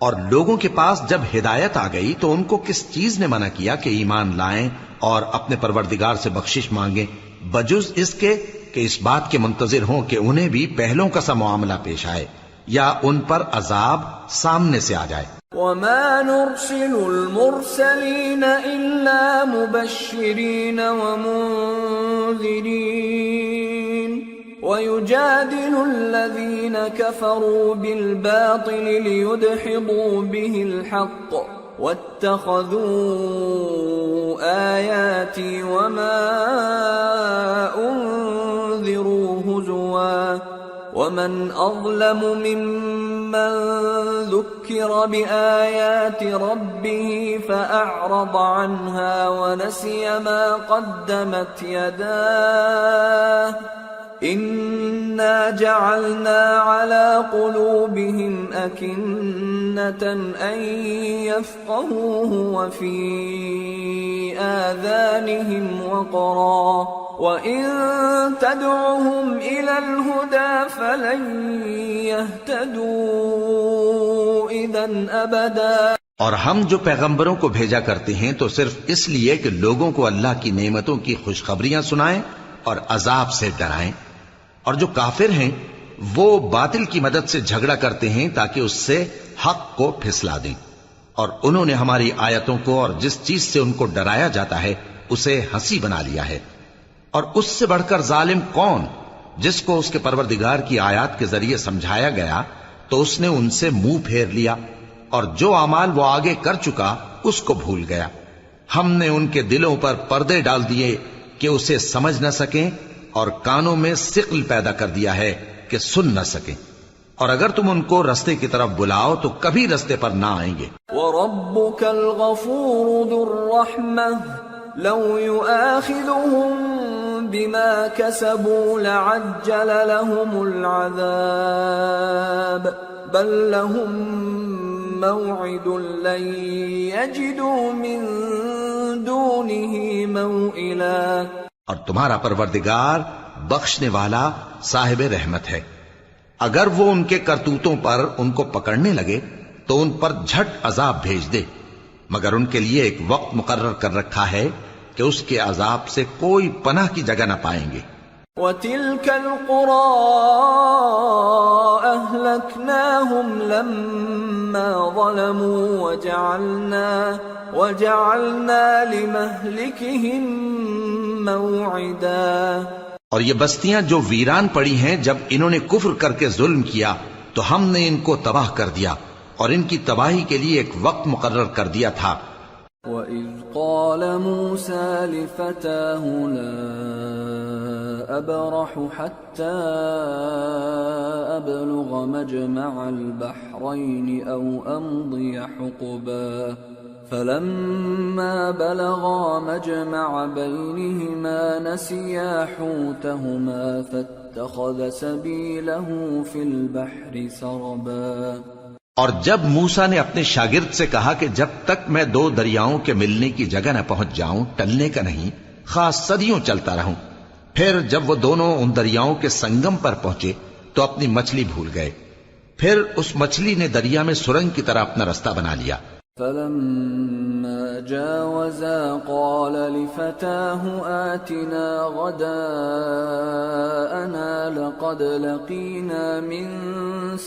S1: اور لوگوں کے پاس جب ہدایت آ گئی تو ان کو کس چیز نے منع کیا کہ ایمان لائیں اور اپنے پروردگار سے بخشش مانگیں، بجز اس کے کہ اس بات کے منتظر ہوں کہ انہیں بھی پہلوں کا سا معاملہ پیش آئے یا ان پر عذاب سامنے سے آ جائے۔
S3: وما نرسل المرسلين إلا مبشرين ومنذرين ويجادل الذين كفروا بالباطل ليدحضوا به الحق واتخذوا آياتي وما أنذروا هزوا ومن أظلم ممن ذكر بآيات ربه فأعرض عنها ونسي ما قدمت يداه إنا جعلنا على قلوبهم أكنة أن يفقهوه وفي آذانهم وقرا وإن تدعهم إلى الهدى فلن يهتدوا إذا أبدا۔
S1: اور ہم جو پیغمبروں کو بھیجا کرتے ہیں تو صرف اس لیے کہ لوگوں کو اللہ کی نعمتوں کی خوشخبریاں سنائیں اور عذاب سے ڈرائیں، اور جو کافر ہیں وہ باطل کی مدد سے جھگڑا کرتے ہیں تاکہ اس سے حق کو پھسلا دیں، اور انہوں نے ہماری آیتوں کو اور جس چیز سے ان کو ڈرایا جاتا ہے اسے ہنسی بنا لیا ہے۔ اور اس سے بڑھ کر ظالم کون جس کو اس کے پروردگار کی آیات کے ذریعے سمجھایا گیا تو اس نے ان سے منہ پھیر لیا، اور جو اعمال وہ آگے کر چکا اس کو بھول گیا۔ ہم نے ان کے دلوں پر پردے ڈال دیے کہ اسے سمجھ نہ سکیں، اور کانوں میں ثقل پیدا کر دیا ہے کہ سن نہ سکیں، اور اگر تم ان کو رستے کی طرف بلاؤ تو کبھی رستے پر نہ آئیں گے۔
S3: وَرَبُّكَ الْغَفُورُ ذُو الرَّحْمَةِ لَوْ يُؤَاخِذُهُم بِمَا كَسَبُوا لَعَجَّلَ لَهُمُ الْعَذَابَ بَل لَّهُم مَّوْعِدٌ لَّن يَجِدُوا مِن دُونِهِ مَوْئِلًا۔
S1: اور تمہارا پروردگار بخشنے والا صاحب رحمت ہے، اگر وہ ان کے کرتوتوں پر ان کو پکڑنے لگے تو ان پر جھٹ عذاب بھیج دے، مگر ان کے لیے ایک وقت مقرر کر رکھا ہے کہ اس کے عذاب سے کوئی پناہ کی جگہ نہ پائیں گے۔
S3: وَتِلْكَ الْقُرَىٰ أَهْلَكْنَاهُمْ لَمَّا ظَلَمُوا وَجَعَلْنَا لِمَهْلِكِهِمْ موعدا۔
S1: اور یہ بستیاں جو ویران پڑی ہیں جب انہوں نے کفر کر کے ظلم کیا تو ہم نے ان کو تباہ کر دیا اور ان کی تباہی کے لیے ایک وقت مقرر کر دیا تھا۔
S3: وَإِذْ قَالَ مُوسَى لِفَتَاهُ لَا أَبْرَحُ حَتَّى أَبْلُغَ مَجْمَعَ الْبَحْرَيْنِ أَوْ أَمْضِيَ حُقُبًا فَلَمَّا بَلَغَا مَجْمَعَ بَيْنِهِمَا نَسِيَا حُوتَهُمَا فَاتَّخَذَ سَبِيلَهُ فِي الْبَحْرِ سَرَبًا۔
S1: اور جب موسیٰ نے اپنے شاگرد سے کہا کہ جب تک میں دو دریاؤں کے ملنے کی جگہ نہ پہنچ جاؤں ٹلنے کا نہیں، خاص صدیوں چلتا رہوں، پھر جب وہ دونوں ان دریاؤں کے سنگم پر پہنچے تو اپنی مچھلی بھول گئے، پھر اس مچھلی نے دریا میں سرنگ کی طرح اپنا رستہ بنا لیا۔
S3: فَلَمَّا جَاوَزَا قَالَ لِفَتَاهُ آتِنَا غَدَاءَنَا لَقَدْ لَقِينَا مِن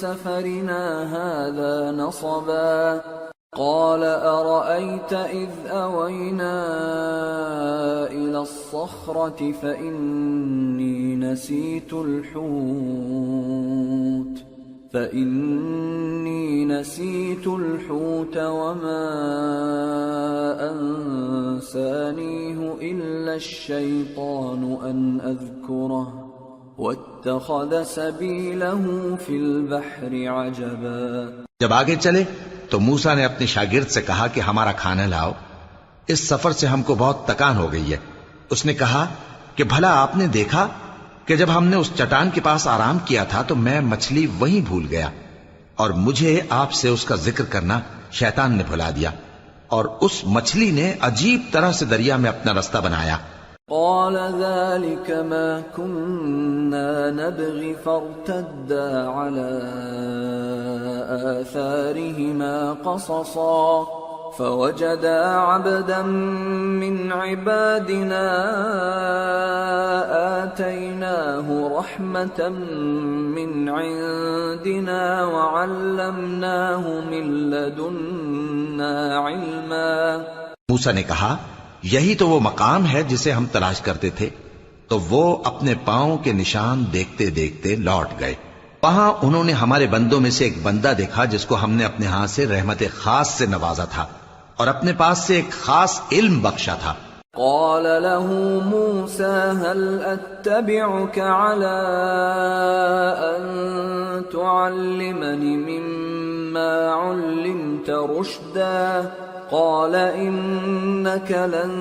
S3: سَفَرِنَا هَذَا نَصَبًا قَالَ أَرَأَيْتَ إِذْ أَوَيْنَا إِلَى الصَّخْرَةِ فَإِنِّي نسيت الحوت وما أنسانيه إلا الشيطان أن أذكره واتخذ سبيله في البحر عجبا۔
S1: جب آگے چلے تو موسیٰ نے اپنے شاگرد سے کہا کہ ہمارا کھانا لاؤ، اس سفر سے ہم کو بہت تکان ہو گئی ہے۔ اس نے کہا کہ بھلا آپ نے دیکھا کہ جب ہم نے اس چٹان کے پاس آرام کیا تھا تو میں مچھلی وہیں بھول گیا، اور مجھے آپ سے اس کا ذکر کرنا شیطان نے بھلا دیا، اور اس مچھلی نے عجیب طرح سے دریا میں اپنا رستہ بنایا۔
S3: قال ذلك ما كنا نبغي فارتدا على آثارهما قصصا فوجدا عبدا من عبادنا آتيناه رحمة من عندنا وعلمناه من لدنا علما۔
S1: موسیٰ نے کہا یہی تو وہ مقام ہے جسے ہم تلاش کرتے تھے، تو وہ اپنے پاؤں کے نشان دیکھتے دیکھتے لوٹ گئے۔ وہاں انہوں نے ہمارے بندوں میں سے ایک بندہ دیکھا جس کو ہم نے اپنے ہاں سے رحمت خاص سے نوازا تھا اور اپنے پاس سے ایک خاص علم بخشا تھا۔
S3: قال له موسى هل أتبعك على أن تعلمني مما علمت رشدا قال إنك لن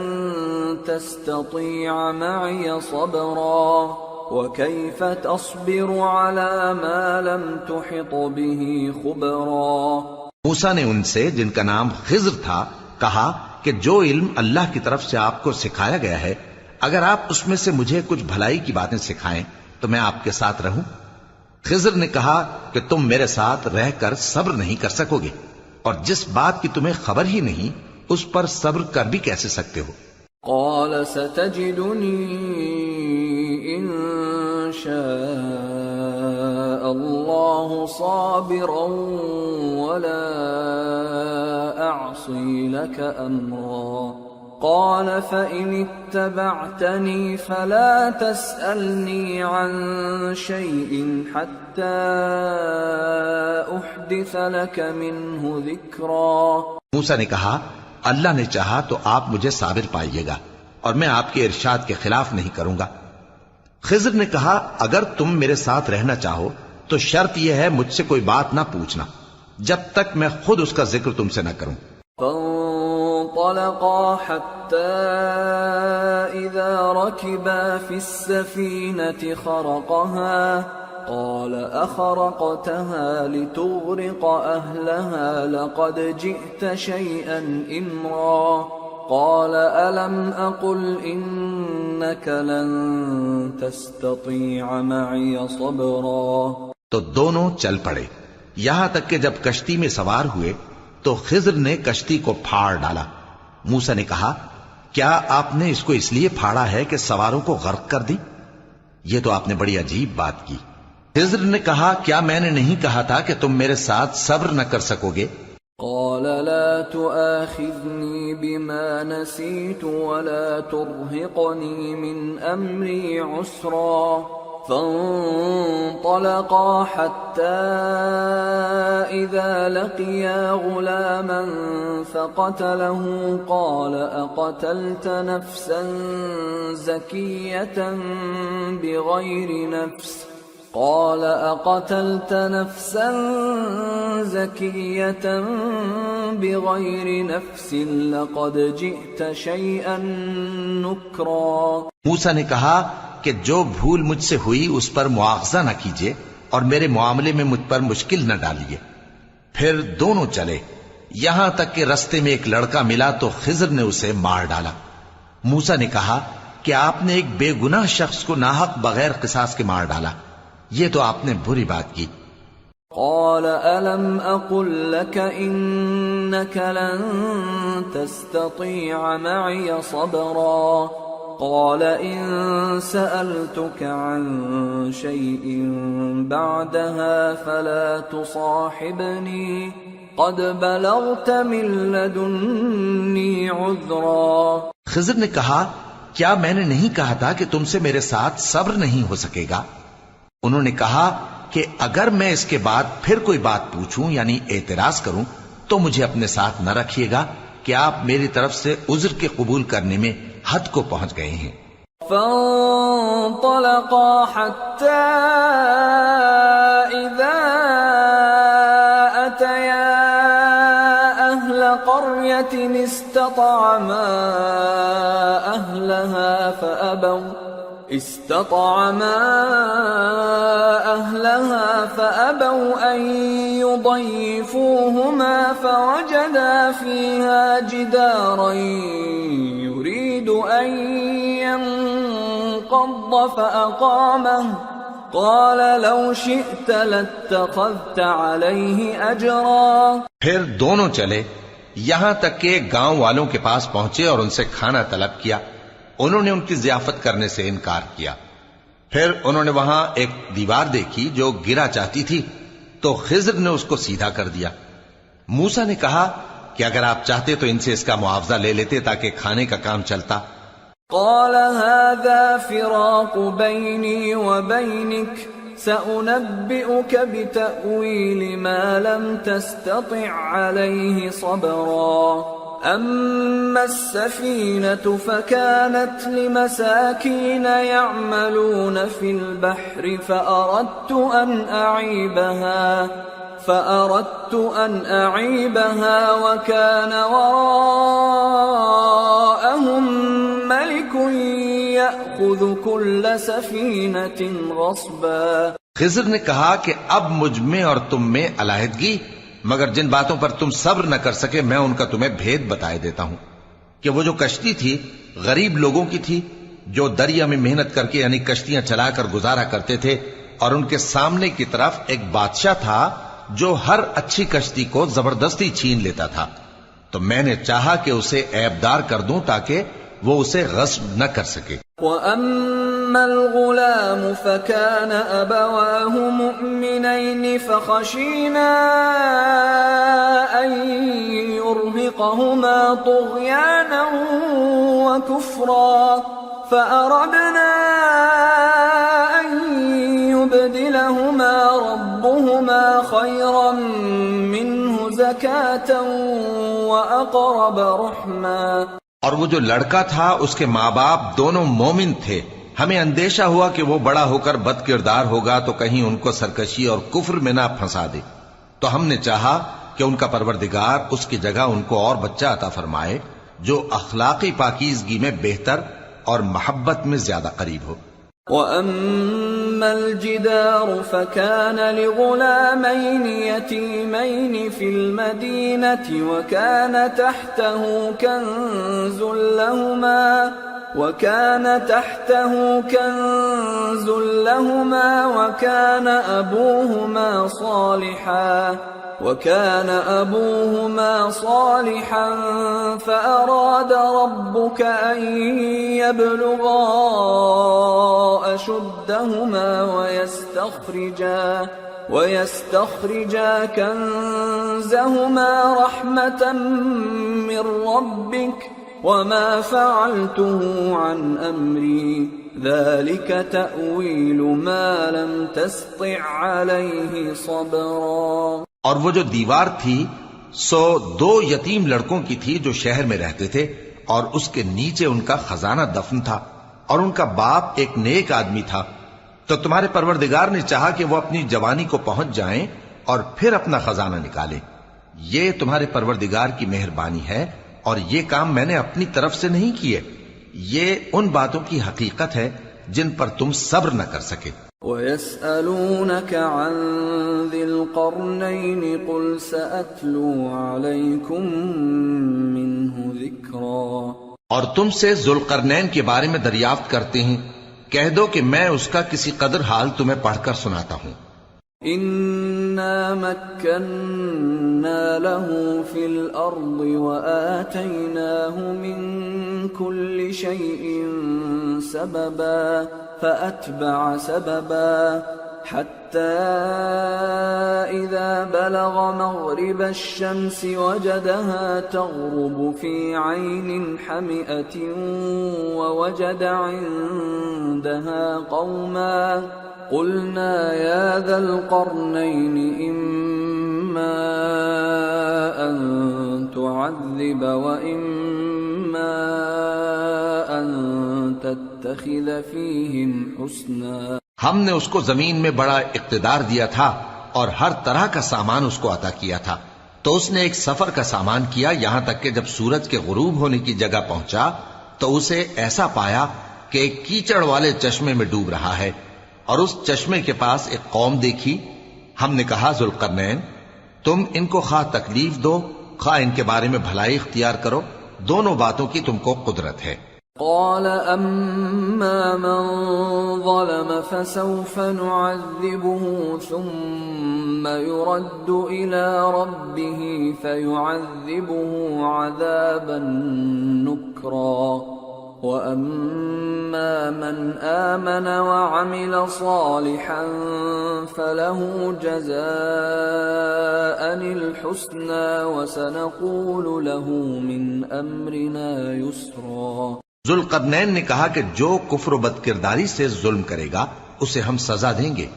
S3: تستطيع معي صبرا وكيف تصبر على ما لم تحط به خبرا۔
S1: موسیٰ نے ان سے جن کا نام خضر تھا کہا کہ جو علم اللہ کی طرف سے آپ کو سکھایا گیا ہے، اگر آپ اس میں سے مجھے کچھ بھلائی کی باتیں سکھائیں تو میں آپ کے ساتھ رہوں۔ خضر نے کہا کہ تم میرے ساتھ رہ کر صبر نہیں کر سکو گے، اور جس بات کی تمہیں خبر ہی نہیں اس پر صبر کر بھی کیسے سکتے ہو؟
S3: قال ستجدني إن شاء الله صابرا ولا أعصي لك أمرا قال فإن اتبعتني فلا تسألني عن شيء حتى أحدث لك منه ذكرا۔
S1: موسیٰ نے کہا اللہ نے چاہا تو آپ مجھے صابر پائیے گا اور میں آپ کے ارشاد کے خلاف نہیں کروں گا۔ خضر نے کہا اگر تم میرے ساتھ رہنا چاہو تو شرط یہ ہے مجھ سے کوئی بات نہ پوچھنا جب تک میں خود اس کا ذکر تم سے نہ کروں۔
S3: فانطلقا حتى إذا ركبا في السفينة خرقها قال أخرقتها لتغرق أهلها لقد جئت شيئا إمرا قال ألم أقل إنك لن تستطيع معي صبرا۔
S1: تو دونوں چل پڑے یہاں تک کہ جب کشتی میں سوار ہوئے تو خضر نے کشتی کو پھاڑ ڈالا۔ موسیٰ نے کہا کیا آپ نے اس کو اس لیے پھاڑا ہے کہ سواروں کو غرق کر دی؟ یہ تو آپ نے بڑی عجیب بات کی۔ خضر نے کہا کیا میں نے نہیں کہا تھا کہ تم میرے ساتھ صبر نہ کر سکو گے؟
S3: قال لا تؤاخذني بما نسيت ولا ترهقني من أمري عسرا فانطلقا حتى إذا لقيا غلاما فقتله قال أقتلت نفسا زكية بغير نفس قال أقتلت نفسا زكية بغير نفس لقد جئت شيئا نكرا۔
S1: موسیٰ نے کہا کہ جو بھول مجھ سے ہوئی اس پر مواخذہ نہ کیجیے اور میرے معاملے میں مجھ پر مشکل نہ ڈالیے۔ پھر دونوں چلے یہاں تک کہ رستے میں ایک لڑکا ملا تو خضر نے اسے مار ڈالا۔ موسیٰ نے کہا کہ آپ نے ایک بے گناہ شخص کو ناحق بغیر قصاص کے مار ڈالا، یہ تو آپ نے بری بات کی۔
S3: قال ألم أقل لك إنك لن تستطيع معي صبرا قال إن سألتك عن شيء بعدها فلا تصاحبني قد بلغت من لدني عذرا۔
S1: خضر نے کہا کیا میں نے نہیں کہا تھا کہ تم سے میرے ساتھ صبر نہیں ہو سکے گا؟ انہوں نے کہا کہ اگر میں اس کے بعد پھر کوئی بات پوچھوں یعنی اعتراض کروں تو مجھے اپنے ساتھ نہ رکھیے گا کہ آپ میری طرف سے عذر کے قبول کرنے میں حد کو پہنچ گئے ہیں۔
S3: فانطلقا حتى إذا أتيا أهل قرية استطعما أهلها استطعما أهلها فأبوا أن يضيفوهما فوجدا فيها جدارا يريد أن ينقض فأقامه قال لو شئت لاتخذت عليه أجرا.
S1: پھر دونوں چلے یہاں تک کہ گاؤں والوں کے پاس پہنچے اور ان سے کھانا طلب کیا. انہوں نے ان کی ضیافت کرنے سے انکار کیا. پھر انہوں نے وہاں ایک دیوار دیکھی جو گرا چاہتی تھی تو خضر نے اس کو سیدھا کر دیا. موسیٰ نے کہا کہ اگر آپ چاہتے تو ان سے اس کا معاوضہ لے لیتے تاکہ کھانے کا کام چلتا.
S3: قال هذا فراق بيني وبينك سأنبئك بتأويل ما لم تستطع عليه صبرا. أما السفينة فكانت لمساكين يعملون في البحر فأردت أن أعيبها وكان وراءهم ملك يأخذ كل سفينة غصبا.
S1: خضر نے کہا کہ اب مجھ میں اور تم میں علیحدگی، مگر جن باتوں پر تم صبر نہ کر سکے میں ان کا تمہیں بھید بتائے دیتا ہوں کہ وہ جو کشتی تھی غریب لوگوں کی تھی جو دریا میں محنت کر کے یعنی کشتیاں چلا کر گزارا کرتے تھے، اور ان کے سامنے کی طرف ایک بادشاہ تھا جو ہر اچھی کشتی کو زبردستی چھین لیتا تھا. تو میں نے چاہا کہ اسے عیبدار کر دوں تاکہ وہ اسے غصب نہ کر سکے.
S3: وَأَمَّا الْغُلَامُ فَكَانَ أَبَوَاهُ مُؤْمِنَيْنِ فَخَشِينَا أَن يُرْهِقَهُمَا طُغْيَانًا وَكُفْرًا فَأَرَدْنَا أَن يُبْدِلَهُمَا رَبُّهُمَا خَيْرًا مِّنْهُ زَكَاةً وَأَقْرَبَ رُحْمًا.
S1: اور وہ جو لڑکا تھا اس کے ماں باپ دونوں مومن تھے. ہمیں اندیشہ ہوا کہ وہ بڑا ہو کر بد کردار ہوگا تو کہیں ان کو سرکشی اور کفر میں نہ پھنسا دے. تو ہم نے چاہا کہ ان کا پروردگار اس کی جگہ ان کو اور بچہ عطا فرمائے جو اخلاقی پاکیزگی میں بہتر اور محبت میں زیادہ قریب ہو.
S3: وَأَمَّا الْجِدَارُ فَكَانَ لِغُلَامَيْنِ يَتِيمَيْنِ فِي الْمَدِينَةِ وَكَانَ تَحْتَهُ كَنْزٌ لَهُمَا وَكَانَ أَبُوهُمَا صَالِحًا فَأَرَادَ رَبُّكَ أَن يَبْلُغَا أَشُدَّهُمَا وَيَسْتَخْرِجَا كَنزَهُمَا رَحْمَةً مِّن رَّبِّكَ وَمَا فَعَلْتُهُ عَنْ أَمْرِي ذَلِكَ تَأْوِيلُ مَا لَمْ تَسْطِع عَلَيْهِ صَبْرًا.
S1: اور وہ جو دیوار تھی سو 2 یتیم لڑکوں کی تھی جو شہر میں رہتے تھے، اور اس کے نیچے ان کا خزانہ دفن تھا، اور ان کا باپ ایک نیک آدمی تھا. تو تمہارے پروردگار نے چاہا کہ وہ اپنی جوانی کو پہنچ جائیں اور پھر اپنا خزانہ نکالیں. یہ تمہارے پروردگار کی مہربانی ہے اور یہ کام میں نے اپنی طرف سے نہیں کیے. یہ ان باتوں کی حقیقت ہے جن پر تم صبر نہ کر سکے.
S3: وَيَسْأَلُونَكَ عَنْ ذِي الْقَرْنَيْنِ قُلْ سَأَتْلُو عَلَيْكُمْ مِنْهُ ذِكْرًا.
S1: اور تم سے ذوالقرنین کے بارے میں دریافت کرتے ہیں، کہہ دو کہ میں اس کا کسی قدر حال تمہیں پڑھ کر سناتا ہوں.
S3: إِنَّا مَكَّنَّا لَهُ فِي الْأَرْضِ وَآتَيْنَاهُ مِنْ كُلِّ شَيْءٍ سَبَبًا فَأَتْبَعَ سَبَبًا حَتَّى إِذَا بَلَغَ مَغْرِبَ الشَّمْسِ وَجَدَهَا تَغْرُبُ فِي عَيْنٍ حَمِئَةٍ وَوَجَدَ عِندَهَا قَوْمًا قُلْنَا يَا ذَا الْقَرْنَيْنِ إِمَّا أَن تُعَذِّبَ وَإِمَّا أَن تَتَّخِذَ فِيهِمْ حُسْنًا.
S1: ہم نے اس کو زمین میں بڑا اقتدار دیا تھا اور ہر طرح کا سامان اس کو عطا کیا تھا. تو اس نے ایک سفر کا سامان کیا یہاں تک کہ جب سورج کے غروب ہونے کی جگہ پہنچا تو اسے ایسا پایا کہ ایک کیچڑ والے چشمے میں ڈوب رہا ہے، اور اس چشمے کے پاس ایک قوم دیکھی. ہم نے کہا ذوالقرنین تم ان کو خواہ تکلیف دو خواہ ان کے بارے میں بھلائی اختیار کرو، دونوں باتوں کی تم کو قدرت ہے.
S3: قال أما من ظلم فسوف نعذبه ثم يرد إلى ربه فيعذبه عذابا نكرا وأما من آمن وعمل صالحا فله جزاء الحسنى وسنقول له من أمرنا يسرا.
S1: ذوالقرنین نے کہا کہ جو کفر و بد کرداری سے ظلم کرے گا اسے ہم سزا دیں گے،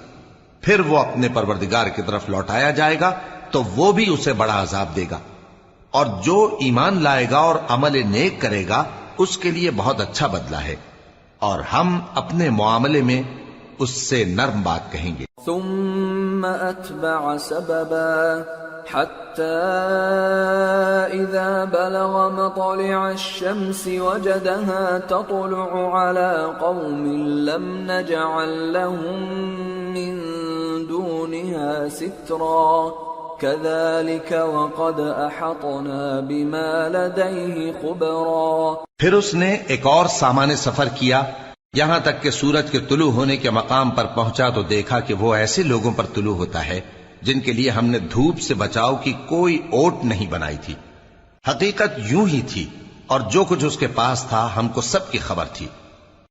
S1: پھر وہ اپنے پروردگار کی طرف لوٹایا جائے گا تو وہ بھی اسے بڑا عذاب دے گا، اور جو ایمان لائے گا اور عمل نیک کرے گا اس کے لیے بہت اچھا بدلہ ہے، اور ہم اپنے معاملے میں اس سے نرم بات کہیں گے.
S3: ثم أتبع سببا حتى إذا بلغ مطلع الشمس وجدها تطلع على قوم لم نجعل لهم من دونها سترا كذلك وقد أحطنا بما لديه خبرا.
S1: پھر اس نے ایک اور سامان سفر کیا یہاں تک کہ سورج کے طلوع ہونے کے مقام پر پہنچا تو دیکھا کہ وہ ایسے لوگوں پر طلوع ہوتا ہے جن کے لیے ہم نے دھوپ سے بچاؤ کی کوئی اوٹ نہیں بنائی تھی. حقیقت یوں ہی تھی اور جو کچھ اس کے پاس تھا ہم کو سب کی خبر تھی.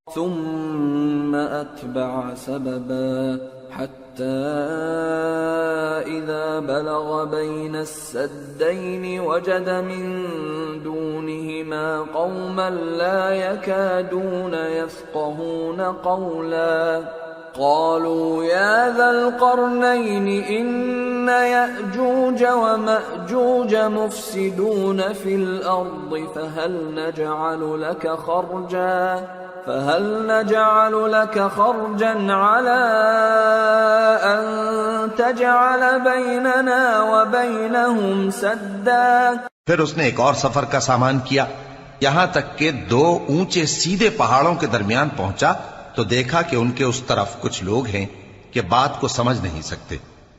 S3: ثم أتبع سببا حتى إذا بلغ بين السدين وجد من دونهما قوما لا يكادون يفقهون قولا قالوا يا ذا القرنين إن يأجوج ومأجوج مفسدون في الأرض فهل نجعل لك خرجا على أن تجعل بيننا وبينهم سدا.
S1: پھر اس نے ایک اور سفر کا سامان کیا یہاں تک کہ دو اونچے سیدھے پہاڑوں کے درمیان پہنچا تو دیکھا کہ ان کے اس طرف کچھ لوگ ہیں کہ بات کو سمجھ نہیں سکتے.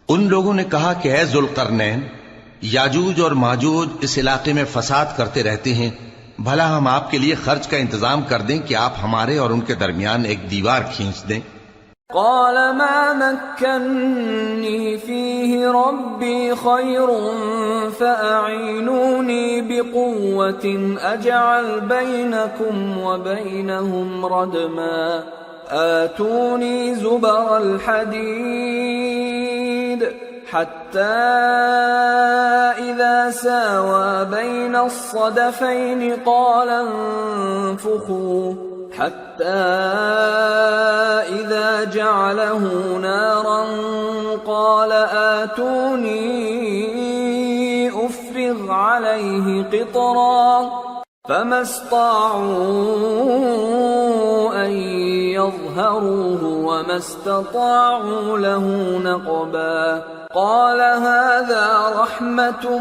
S1: ان لوگوں نے کہا کہ اے ذوالقرنین یاجوج اور ماجوج اس علاقے میں فساد کرتے رہتے ہیں، بھلا ہم آپ کے لیے خرچ کا انتظام کر دیں کہ آپ ہمارے اور ان کے درمیان ایک دیوار کھینچ دیں.
S3: قال ما مكنني فيه ربي خير فأعينوني بقوة أجعل بينكم وبينهم ردما آتوني زبر الحديد حتى إذا ساوى بين الصدفين قال انفخوا حتى إذا جعله نارا قال آتوني أفرغ عليه قطرا فما استطاعوا أن يظهروه وما استطاعوا له نقبا. قال هذا رحمة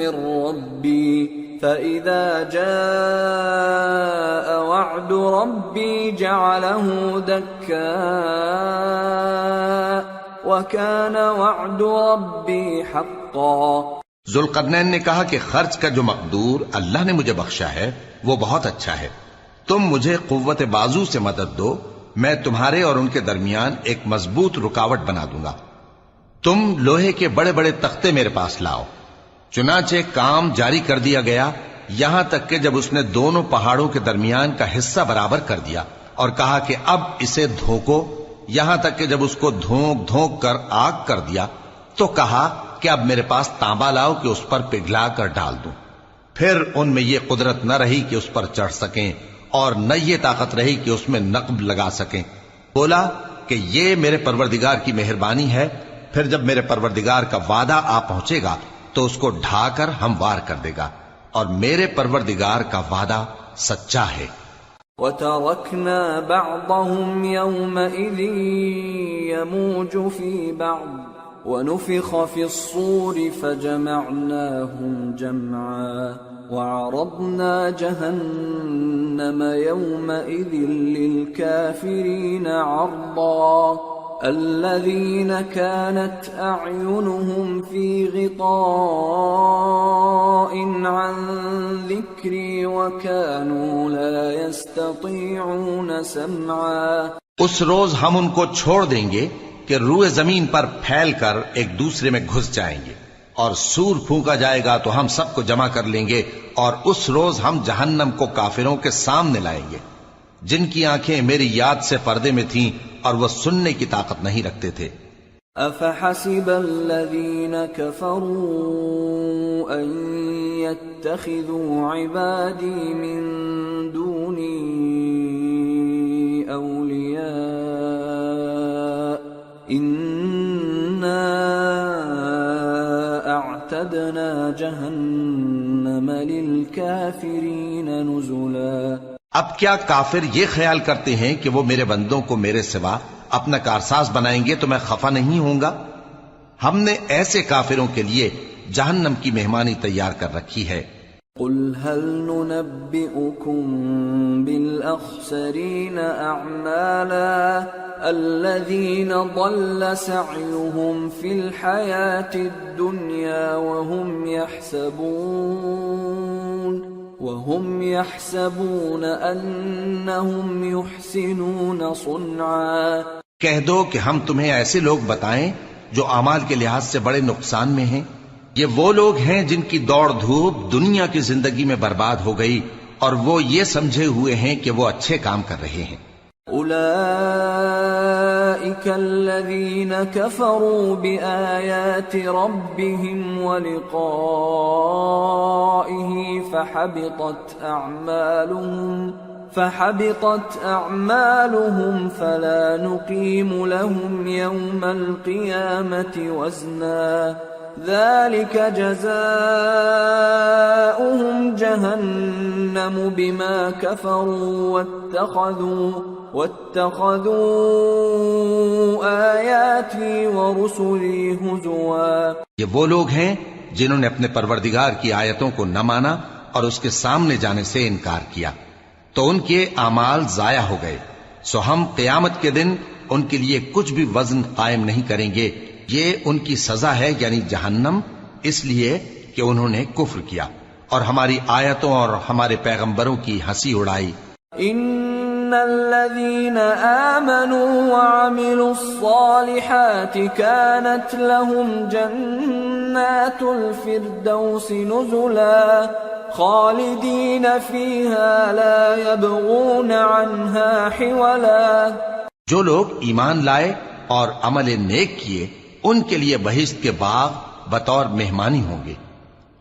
S3: من ربي فإذا جاء وعد ربي جعله دكا وكان وعد ربي حقا.
S1: ذوالقرنین نے کہا کہ خرچ کا جو مقدور اللہ نے مجھے بخشا ہے وہ بہت اچھا ہے، تم مجھے قوت بازو سے مدد دو، میں تمہارے اور ان کے درمیان ایک مضبوط رکاوٹ بنا دوں گا. تم لوہے کے بڑے بڑے تختے میرے پاس لاؤ. چنانچہ کام جاری کر دیا گیا یہاں تک کہ جب اس نے دونوں پہاڑوں کے درمیان کا حصہ برابر کر دیا اور کہا کہ اب اسے دھوکو، یہاں تک کہ جب اس کو دھونک دھونک کر آگ کر دیا تو کہا کہ اب میرے پاس تانبا لاؤ کہ اس پر پگھلا کر ڈال دوں. پھر ان میں یہ قدرت نہ رہی کہ اس پر چڑھ سکیں اور نہ یہ طاقت رہی کہ اس میں نقب لگا سکیں. بولا کہ یہ میرے پروردگار کی مہربانی ہے، پھر جب میرے پروردگار کا وعدہ آ پہنچے گا تو اس کو ڈھا کر ہموار کر دے گا، اور میرے پروردگار کا وعدہ سچا ہے.
S3: وَتَرَكْنَا بَعْضَهُمْ يَوْمَئِذٍ يَمُوجُ فِي بَعْضٍ ونفخ في الصور فجمعناهم جمعا وعرضنا جهنم يومئذ للكافرين عرضا الذين كانت أعينهم في غطاء عن ذكري وكانوا لا يستطيعون سمعا.
S1: اس روز ہم ان کو چھوڑ دیں گے کہ روئے زمین پر پھیل کر ایک دوسرے میں گھس جائیں گے، اور سور پھونکا جائے گا تو ہم سب کو جمع کر لیں گے، اور اس روز ہم جہنم کو کافروں کے سامنے لائیں گے جن کی آنکھیں میری یاد سے پردے میں تھیں اور وہ سننے کی طاقت نہیں رکھتے تھے.
S3: أفحسب الذين كفروا أن يتخذوا عبادي من دوني أولياء إنا أعتدنا جهنم للكافرين نزلا.
S1: اب کیا کافر یہ خیال کرتے ہیں کہ وہ میرے بندوں کو میرے سوا اپنا کارساز بنائیں گے تو میں خفا نہیں ہوں گا؟ ہم نے ایسے کافروں کے لیے جہنم کی مہمانی تیار کر رکھی ہے.
S3: قل هل ننبئكم بالأخسرين أعمالا الذين ضل سعيهم في الحياة الدنيا وهم يحسبون أنهم يحسنون صنعا.
S1: کہہ دو کہ ہم تمہیں ایسے لوگ بتائیں جو اعمال کے لحاظ سے بڑے نقصان میں ہیں. یہ وہ لوگ ہیں جن کی دوڑ دھوپ دنیا کی زندگی میں برباد ہو گئی اور وہ یہ سمجھے ہوئے ہیں کہ وہ اچھے کام کر رہے ہیں.
S3: أولئك الذين كفروا بآيات ربهم ولقائه فحبطت أعمالهم فلا نقيم لهم يوم القيامة وزنا ذلك جزاؤهم جهنم بما كفروا واتخذوا آياتي ورسلي هزوا.
S1: یہ وہ لوگ ہیں جنہوں نے اپنے پروردگار کی آیتوں کو نہ مانا اور اس کے سامنے جانے سے انکار کیا تو ان کے اعمال ضائع ہو گئے. سو ہم قیامت کے دن ان کے لیے کچھ بھی وزن قائم نہیں کریں گے. یہ ان کی سزا ہے یعنی جہنم، اس لیے کہ انہوں نے کفر کیا اور ہماری آیتوں اور ہمارے پیغمبروں کی ہنسی اڑائی.
S3: ان الذين آمنوا وعملوا الصالحات كانت لهم جنات الفردوس نزلا خالدين فيها لا يبغون عنها حولا.
S1: جو لوگ ایمان لائے اور عمل نیک کیے ان کے لیے بہشت کے باغ بطور مہمانی ہوں گے،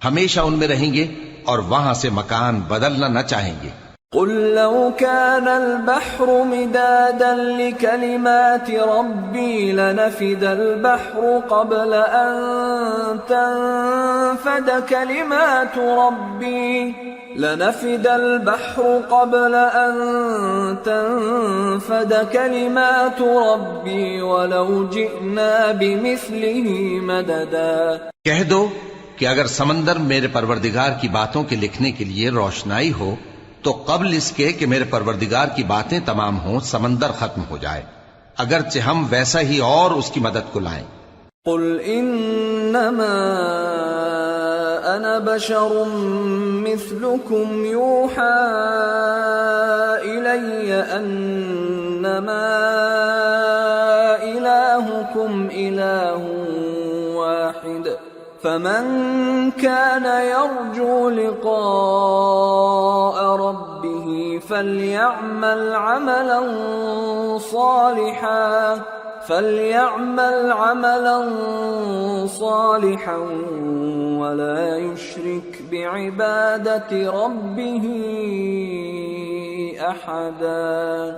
S1: ہمیشہ ان میں رہیں گے اور وہاں سے مکان بدلنا نہ چاہیں گے.
S3: قل لو كان البحر مدادا لكلمات ربي لنفد البحر قبل أن تنفد كلمات ربي ولو جئنا بمثله مددا.
S1: کہہ دو کہ اگر سمندر میرے پروردگار کی باتوں کے لکھنے کے لیے روشنائی ہو تو قبل اس کے کہ میرے پروردگار کی باتیں تمام ہوں سمندر ختم ہو جائے، اگرچہ ہم ویسا ہی اور اس کی مدد کو لائیں.
S3: قل انما انا بشر مثلكم يوحى الي انما الهكم اله واحد فمن كان يرجو لقاء ربه فليعمل عملا صالحا ولا يشرك بعبادة ربه أحدا.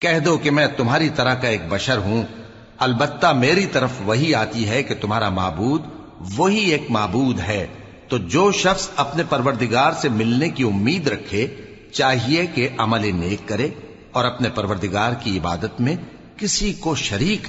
S1: کہہ دو کہ میں تمہاری طرح کا ایک بشر ہوں، البتہ میری طرف وہی آتی ہے کہ تمہارا معبود وہی ایک معبود ہے. تو جو شخص اپنے پروردگار سے ملنے کی امید رکھے چاہیے کہ عمل نیک کرے اور اپنے پروردگار کی عبادت میں کسی کو شریک نہ